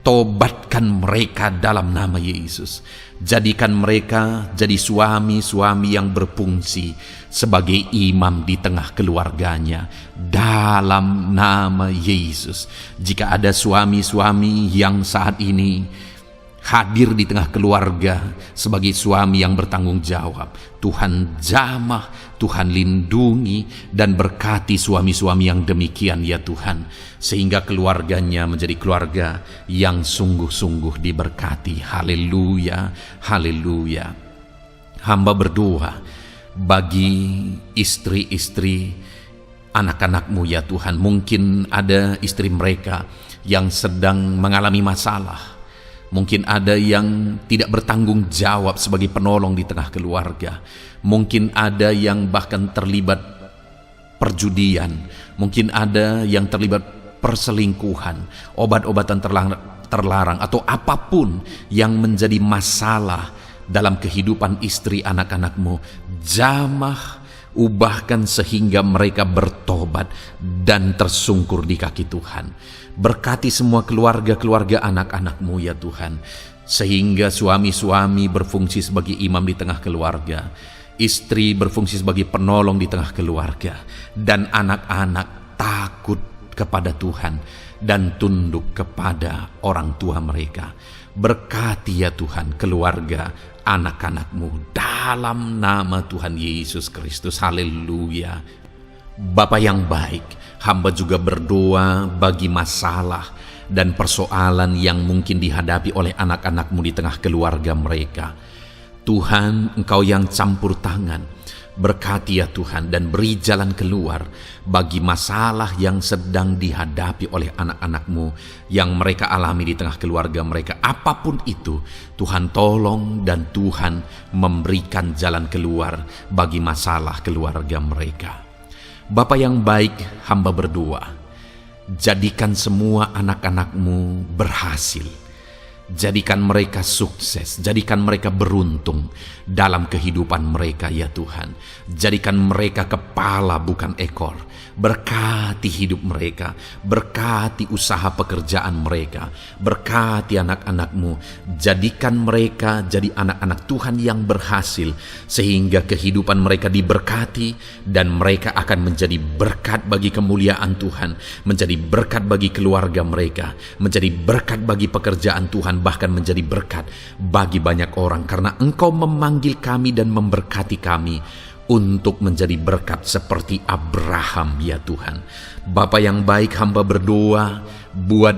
Tobatkan mereka dalam nama Yesus. Jadikan mereka jadi suami-suami yang berfungsi sebagai imam di tengah keluarganya, dalam nama Yesus. Jika ada suami-suami yang saat ini hadir di tengah keluarga sebagai suami yang bertanggung jawab, Tuhan jamah, Tuhan lindungi dan berkati suami-suami yang demikian ya Tuhan, sehingga keluarganya menjadi keluarga yang sungguh-sungguh diberkati. Haleluya, haleluya. Hamba berdoa bagi istri-istri anak-anak-Mu ya Tuhan. Mungkin ada istri mereka yang sedang mengalami masalah. Mungkin ada yang tidak bertanggung jawab sebagai penolong di tengah keluarga. Mungkin ada yang bahkan terlibat perjudian. Mungkin ada yang terlibat perselingkuhan, obat-obatan terlarang, atau apapun yang menjadi masalah dalam kehidupan istri anak-anak-Mu. Jamah, ubahkan sehingga mereka bertobat dan tersungkur di kaki Tuhan. Berkati semua keluarga-keluarga anak-anak-Mu ya Tuhan, sehingga suami-suami berfungsi sebagai imam di tengah keluarga, istri berfungsi sebagai penolong di tengah keluarga, dan anak-anak takut kepada Tuhan dan tunduk kepada orang tua mereka. Berkati ya Tuhan keluarga anak-anak-Mu dalam nama Tuhan Yesus Kristus. Haleluya. Bapa yang baik, hamba juga berdoa bagi masalah dan persoalan yang mungkin dihadapi oleh anak-anak-Mu di tengah keluarga mereka. Tuhan, Engkau yang campur tangan, berkati ya Tuhan dan beri jalan keluar bagi masalah yang sedang dihadapi oleh anak-anak-Mu yang mereka alami di tengah keluarga mereka. Apapun itu, Tuhan tolong dan Tuhan memberikan jalan keluar bagi masalah keluarga mereka. Bapa yang baik, hamba berdoa, jadikan semua anak-anak-Mu berhasil. Jadikan mereka sukses, jadikan mereka beruntung dalam kehidupan mereka ya Tuhan. Jadikan mereka kepala bukan ekor. Berkati hidup mereka, berkati usaha pekerjaan mereka, berkati anak-anak-Mu. Jadikan mereka jadi anak-anak Tuhan yang berhasil, sehingga kehidupan mereka diberkati dan mereka akan menjadi berkat bagi kemuliaan Tuhan, menjadi berkat bagi keluarga mereka, menjadi berkat bagi pekerjaan Tuhan, bahkan menjadi berkat bagi banyak orang, karena Engkau memanggil kami dan memberkati kami untuk menjadi berkat seperti Abraham ya Tuhan. Bapa yang baik, hamba berdoa buat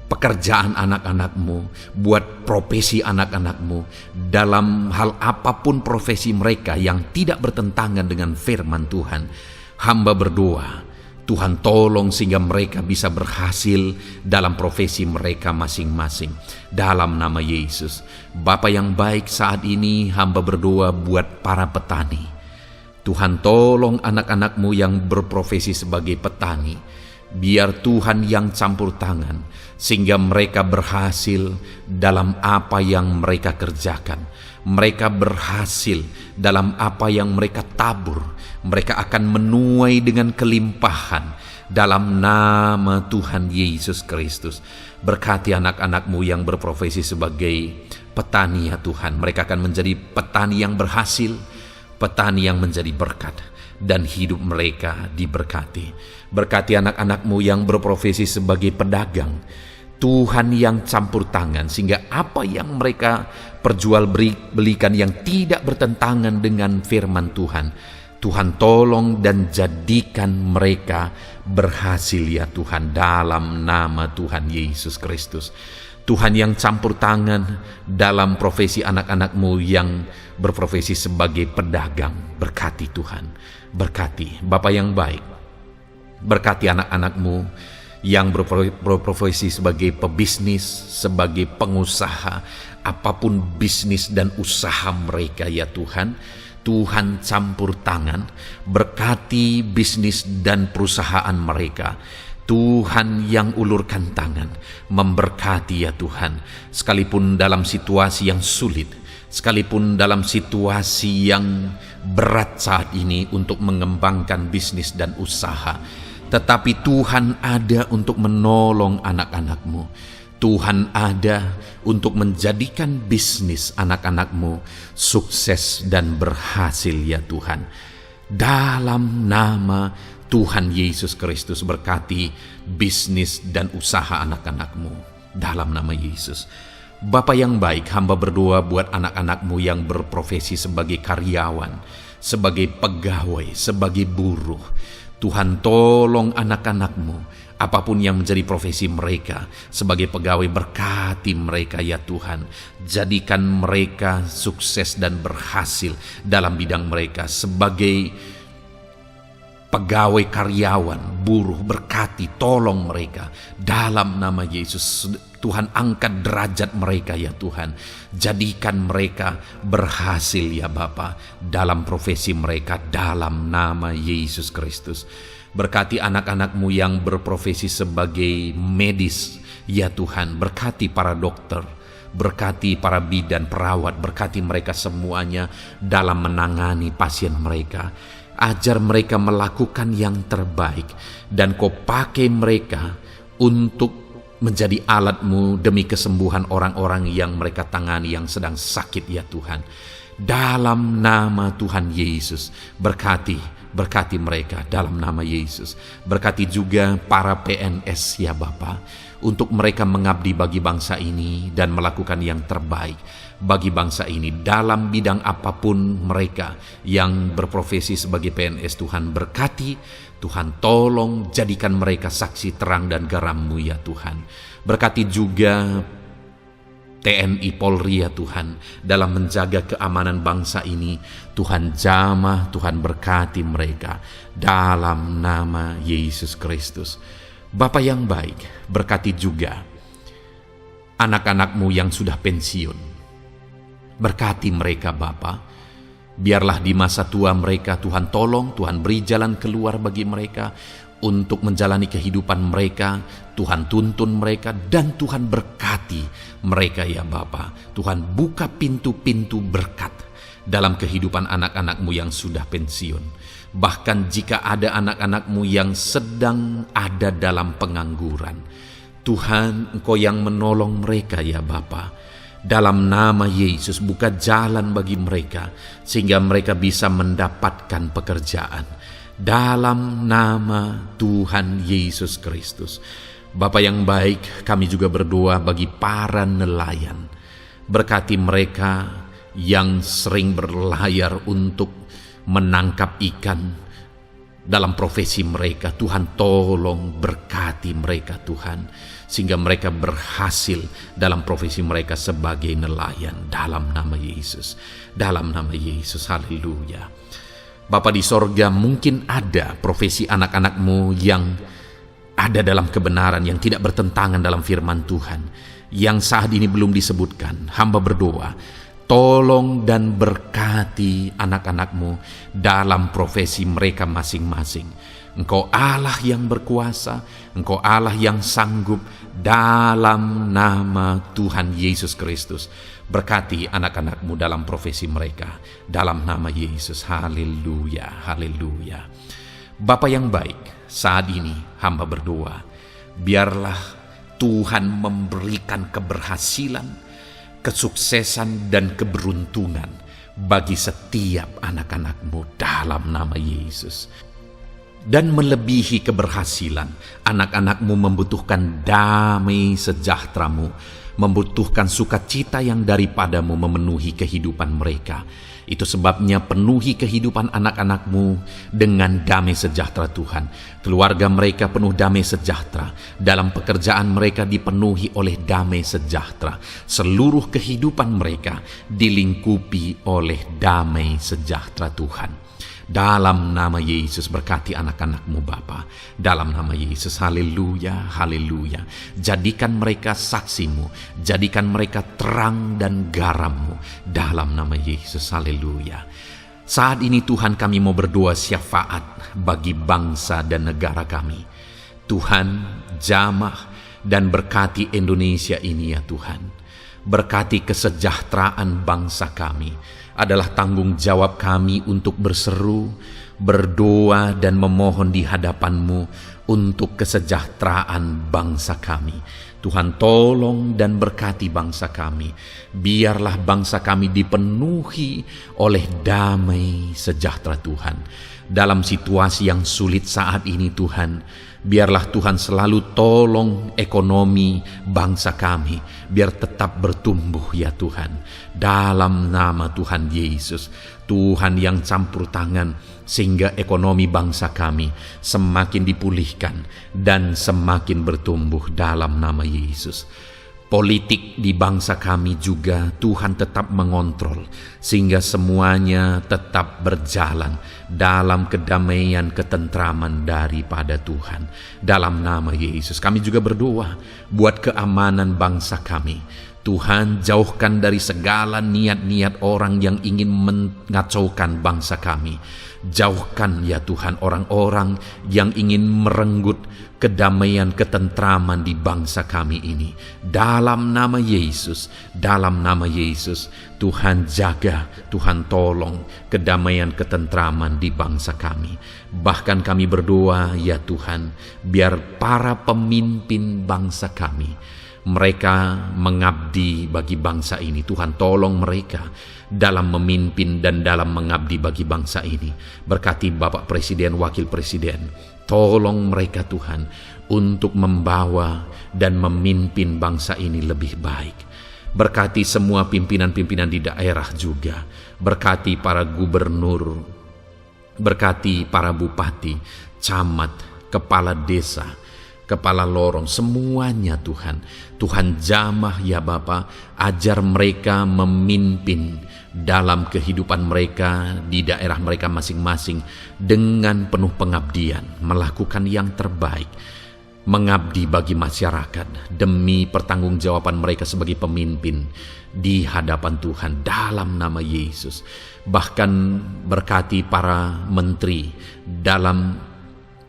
pekerjaan anak-anak-Mu, buat profesi anak-anak-Mu, dalam hal apapun profesi mereka yang tidak bertentangan dengan firman Tuhan. Hamba berdoa Tuhan tolong sehingga mereka bisa berhasil dalam profesi mereka masing-masing, dalam nama Yesus. Bapa yang baik, saat ini hamba berdoa buat para petani. Tuhan tolong anak-anak-Mu yang berprofesi sebagai petani, biar Tuhan yang campur tangan sehingga mereka berhasil dalam apa yang mereka kerjakan. Mereka berhasil dalam apa yang mereka tabur. Mereka akan menuai dengan kelimpahan dalam nama Tuhan Yesus Kristus. Berkati anak-anak-Mu yang berprofesi sebagai petani ya Tuhan. Mereka akan menjadi petani yang berhasil, petani yang menjadi berkat, dan hidup mereka diberkati. Berkati anak-anak-Mu yang berprofesi sebagai pedagang, Tuhan yang campur tangan, sehingga apa yang mereka perjualbelikan yang tidak bertentangan dengan firman Tuhan, Tuhan tolong dan jadikan mereka berhasil ya Tuhan, dalam nama Tuhan Yesus Kristus. Tuhan yang campur tangan dalam profesi anak-anak-Mu yang berprofesi sebagai pedagang, berkati Tuhan, berkati Bapa yang baik, berkati anak-anak-Mu yang berprofesi sebagai pebisnis, sebagai pengusaha, apapun bisnis dan usaha mereka ya Tuhan, Tuhan campur tangan, berkati bisnis dan perusahaan mereka. Tuhan yang ulurkan tangan, memberkati ya Tuhan, sekalipun dalam situasi yang sulit, sekalipun dalam situasi yang berat saat ini untuk mengembangkan bisnis dan usaha, tetapi Tuhan ada untuk menolong anak-anak-Mu. Tuhan ada untuk menjadikan bisnis anak-anak-Mu sukses dan berhasil ya Tuhan. Dalam nama Tuhan Yesus Kristus, berkati bisnis dan usaha anak-anak-Mu dalam nama Yesus. Bapa yang baik, hamba berdoa buat anak-anak-Mu yang berprofesi sebagai karyawan, sebagai pegawai, sebagai buruh. Tuhan tolong anak-anak-Mu, apapun yang menjadi profesi mereka, sebagai pegawai berkati mereka ya Tuhan. Jadikan mereka sukses dan berhasil dalam bidang mereka. Sebagai pegawai karyawan, buruh, berkati, tolong mereka. Dalam nama Yesus, Tuhan angkat derajat mereka ya Tuhan. Jadikan mereka berhasil ya Bapa dalam profesi mereka, dalam nama Yesus Kristus. Berkati anak-anak-Mu yang berprofesi sebagai medis ya Tuhan. Berkati para dokter, berkati para bidan, perawat, berkati mereka semuanya dalam menangani pasien mereka. Ajar mereka melakukan yang terbaik, dan Kau pakai mereka untuk menjadi alat-Mu demi kesembuhan orang-orang yang mereka tangani yang sedang sakit ya Tuhan. Dalam nama Tuhan Yesus, berkati mereka dalam nama Yesus. Berkati juga para PNS ya Bapa, untuk mereka mengabdi bagi bangsa ini dan melakukan yang terbaik bagi bangsa ini dalam bidang apapun mereka yang berprofesi sebagai PNS. Tuhan berkati, Tuhan tolong jadikan mereka saksi terang dan garam-Mu ya Tuhan. Berkati juga TNI Polri ya Tuhan, dalam menjaga keamanan bangsa ini. Tuhan jamah, Tuhan berkati mereka dalam nama Yesus Kristus. Bapa yang baik, berkati juga anak-anak-Mu yang sudah pensiun. Berkati mereka Bapa. Biarlah di masa tua mereka Tuhan tolong, Tuhan beri jalan keluar bagi mereka untuk menjalani kehidupan mereka. Tuhan tuntun mereka dan Tuhan berkati mereka ya Bapa. Tuhan buka pintu-pintu berkat dalam kehidupan anak-anak-Mu yang sudah pensiun. Bahkan jika ada anak-anak-Mu yang sedang ada dalam pengangguran, Tuhan Engkau yang menolong mereka ya Bapa. Dalam nama Yesus, buka jalan bagi mereka sehingga mereka bisa mendapatkan pekerjaan. Dalam nama Tuhan Yesus Kristus. Bapa yang baik, kami juga berdoa bagi para nelayan. Berkati mereka yang sering berlayar untuk menangkap ikan dalam profesi mereka. Tuhan tolong berkati mereka Tuhan, sehingga mereka berhasil dalam profesi mereka sebagai nelayan. Dalam nama Yesus, dalam nama Yesus, haleluya. Bapa di sorga, mungkin ada profesi anak-anak-Mu yang ada dalam kebenaran, yang tidak bertentangan dalam firman Tuhan, yang saat ini belum disebutkan. Hamba berdoa, tolong dan berkati anak-anak-Mu dalam profesi mereka masing-masing. Engkau Allah yang berkuasa, Engkau Allah yang sanggup, dalam nama Tuhan Yesus Kristus. Berkati anak-anak-Mu dalam profesi mereka, dalam nama Yesus. Haleluya, haleluya. Bapa yang baik, saat ini hamba berdoa, biarlah Tuhan memberikan keberhasilan, kesuksesan dan keberuntungan bagi setiap anak-anak-Mu dalam nama Yesus. Dan melebihi keberhasilan, anak-anak-Mu membutuhkan damai sejahtera-Mu, membutuhkan sukacita yang daripada-Mu memenuhi kehidupan mereka. Itu sebabnya penuhi kehidupan anak-anak-Mu dengan damai sejahtera Tuhan. Keluarga mereka penuh damai sejahtera. Dalam pekerjaan mereka dipenuhi oleh damai sejahtera. Seluruh kehidupan mereka dilingkupi oleh damai sejahtera Tuhan. Dalam nama Yesus, berkati anak-anak-Mu Bapa. Dalam nama Yesus, haleluya, haleluya. Jadikan mereka saksi-Mu, jadikan mereka terang dan garam-Mu. Dalam nama Yesus, haleluya. Saat ini Tuhan, kami mau berdoa syafaat bagi bangsa dan negara kami. Tuhan, jamah dan berkati Indonesia ini ya Tuhan. Berkati kesejahteraan bangsa kami. Adalah tanggung jawab kami untuk berseru, berdoa dan memohon di hadapan-Mu untuk kesejahteraan bangsa kami. Tuhan, tolong dan berkati bangsa kami. Biarlah bangsa kami dipenuhi oleh damai sejahtera Tuhan. Dalam situasi yang sulit saat ini Tuhan, biarlah Tuhan selalu tolong ekonomi bangsa kami, biar tetap bertumbuh ya Tuhan. Dalam nama Tuhan Yesus, Tuhan yang campur tangan, sehingga ekonomi bangsa kami semakin dipulihkan dan semakin bertumbuh dalam nama Yesus. Politik di bangsa kami juga Tuhan tetap mengontrol, sehingga semuanya tetap berjalan dalam kedamaian, ketentraman daripada Tuhan. Dalam nama Yesus kami juga berdoa buat keamanan bangsa kami. Tuhan, jauhkan dari segala niat-niat orang yang ingin mengacaukan bangsa kami. Jauhkan ya Tuhan orang-orang yang ingin merenggut kedamaian, ketentraman di bangsa kami ini. Dalam nama Yesus, dalam nama Yesus, Tuhan jaga, Tuhan tolong kedamaian, ketentraman di bangsa kami. Bahkan kami berdoa ya Tuhan, biar para pemimpin bangsa kami, mereka mengabdi bagi bangsa ini. Tuhan tolong mereka dalam memimpin dan dalam mengabdi bagi bangsa ini. Berkati Bapak Presiden, Wakil Presiden, tolong mereka Tuhan untuk membawa dan memimpin bangsa ini lebih baik. Berkati semua pimpinan-pimpinan di daerah juga. Berkati para gubernur, berkati para bupati, camat, kepala desa, kepala lorong, semuanya Tuhan. Tuhan jamah ya Bapa, ajar mereka memimpin dalam kehidupan mereka di daerah mereka masing-masing dengan penuh pengabdian, melakukan yang terbaik, mengabdi bagi masyarakat demi pertanggungjawaban mereka sebagai pemimpin di hadapan Tuhan dalam nama Yesus. Bahkan berkati para menteri dalam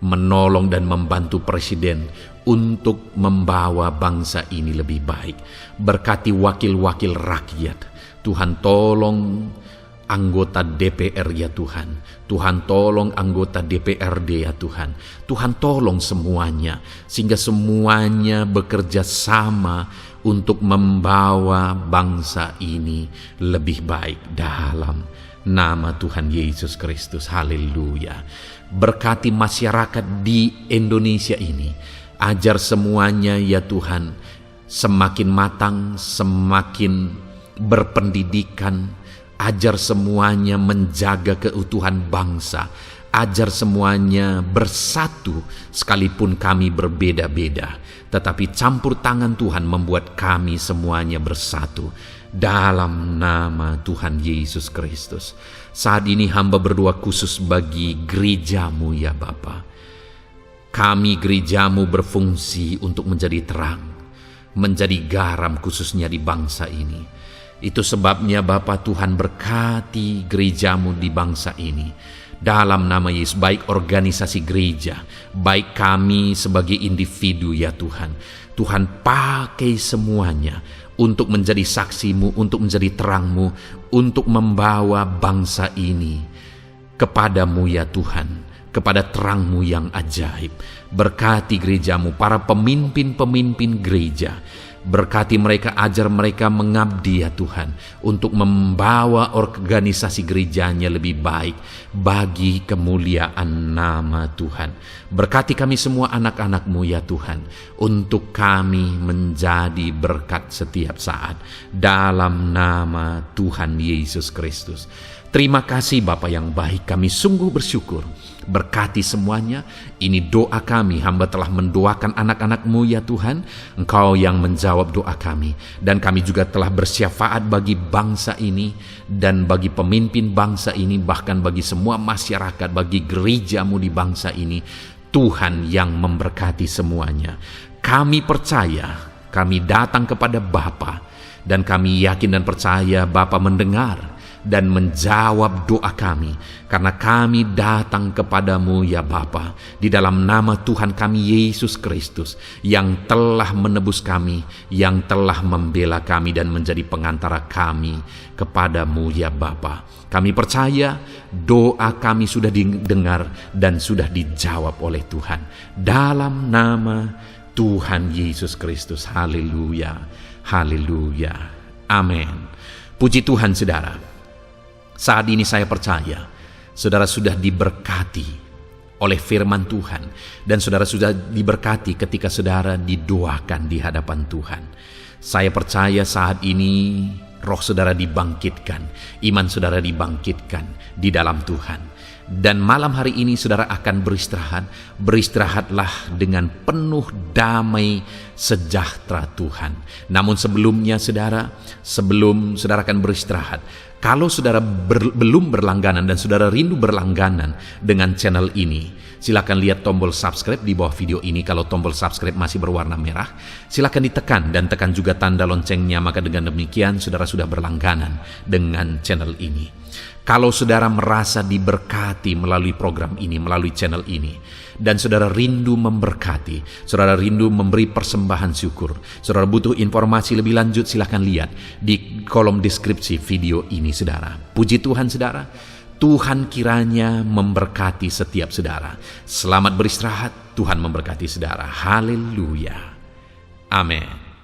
menolong dan membantu presiden untuk membawa bangsa ini lebih baik. Berkati wakil-wakil rakyat. Tuhan tolong anggota DPR ya Tuhan. Tuhan tolong anggota DPRD ya Tuhan. Tuhan tolong semuanya, sehingga semuanya bekerja sama untuk membawa bangsa ini lebih baik dalam nama Tuhan Yesus Kristus. Haleluya. Berkati masyarakat di Indonesia ini. Ajar semuanya ya Tuhan semakin matang, semakin berpendidikan. Ajar semuanya menjaga keutuhan bangsa. Ajar semuanya bersatu sekalipun kami berbeda-beda. Tetapi campur tangan Tuhan membuat kami semuanya bersatu. Dalam nama Tuhan Yesus Kristus. Saat ini hamba berdoa khusus bagi gerejamu ya Bapa. Kami gerejamu berfungsi untuk menjadi terang, menjadi garam khususnya di bangsa ini. Itu sebabnya Bapa Tuhan berkati gerejamu di bangsa ini. Dalam nama Yesus, baik organisasi gereja, baik kami sebagai individu ya Tuhan. Tuhan pakai semuanya untuk menjadi saksi-Mu, untuk menjadi terang-Mu, untuk membawa bangsa ini kepadamu ya Tuhan, kepada terang-Mu yang ajaib. Berkati gereja-Mu, para pemimpin-pemimpin gereja. Berkati mereka, ajar mereka mengabdi ya Tuhan, untuk membawa organisasi gerejanya lebih baik bagi kemuliaan nama Tuhan. Berkati kami semua anak-anak-Mu ya Tuhan, untuk kami menjadi berkat setiap saat. Dalam nama Tuhan Yesus Kristus. Terima kasih Bapa yang baik, kami sungguh bersyukur. Berkati semuanya. Ini doa kami, hamba telah mendoakan anak-anak-Mu ya Tuhan. Engkau yang menjawab doa kami. Dan kami juga telah bersyafaat bagi bangsa ini, dan bagi pemimpin bangsa ini, bahkan bagi semua masyarakat, bagi gereja-Mu di bangsa ini. Tuhan yang memberkati semuanya. Kami percaya, kami datang kepada Bapa, dan kami yakin dan percaya Bapa mendengar dan menjawab doa kami, karena kami datang kepadamu ya Bapa, di dalam nama Tuhan kami Yesus Kristus, yang telah menebus kami, yang telah membela kami dan menjadi pengantara kami kepadamu ya Bapa. Kami percaya doa kami sudah didengar dan sudah dijawab oleh Tuhan, dalam nama Tuhan Yesus Kristus. Haleluya, haleluya, amin. Puji Tuhan saudara. Saat ini saya percaya saudara sudah diberkati oleh firman Tuhan, dan saudara sudah diberkati ketika saudara didoakan di hadapan Tuhan. Saya percaya saat ini roh saudara dibangkitkan, iman saudara dibangkitkan di dalam Tuhan. Dan malam hari ini saudara akan beristirahat. Beristirahatlah dengan penuh damai sejahtera Tuhan. Namun sebelumnya saudara, sebelum saudara akan beristirahat, kalau saudara belum berlangganan dan saudara rindu berlangganan dengan channel ini, silakan lihat tombol subscribe di bawah video ini. Kalau tombol subscribe masih berwarna merah, silakan ditekan dan tekan juga tanda loncengnya. Maka dengan demikian saudara sudah berlangganan dengan channel ini. Kalau saudara merasa diberkati melalui program ini, melalui channel ini, dan saudara rindu memberkati, saudara rindu memberi persembahan syukur, saudara butuh informasi lebih lanjut, silakan lihat di kolom deskripsi video ini saudara. Puji Tuhan saudara, Tuhan kiranya memberkati setiap saudara. Selamat beristirahat, Tuhan memberkati saudara. Haleluya, amin.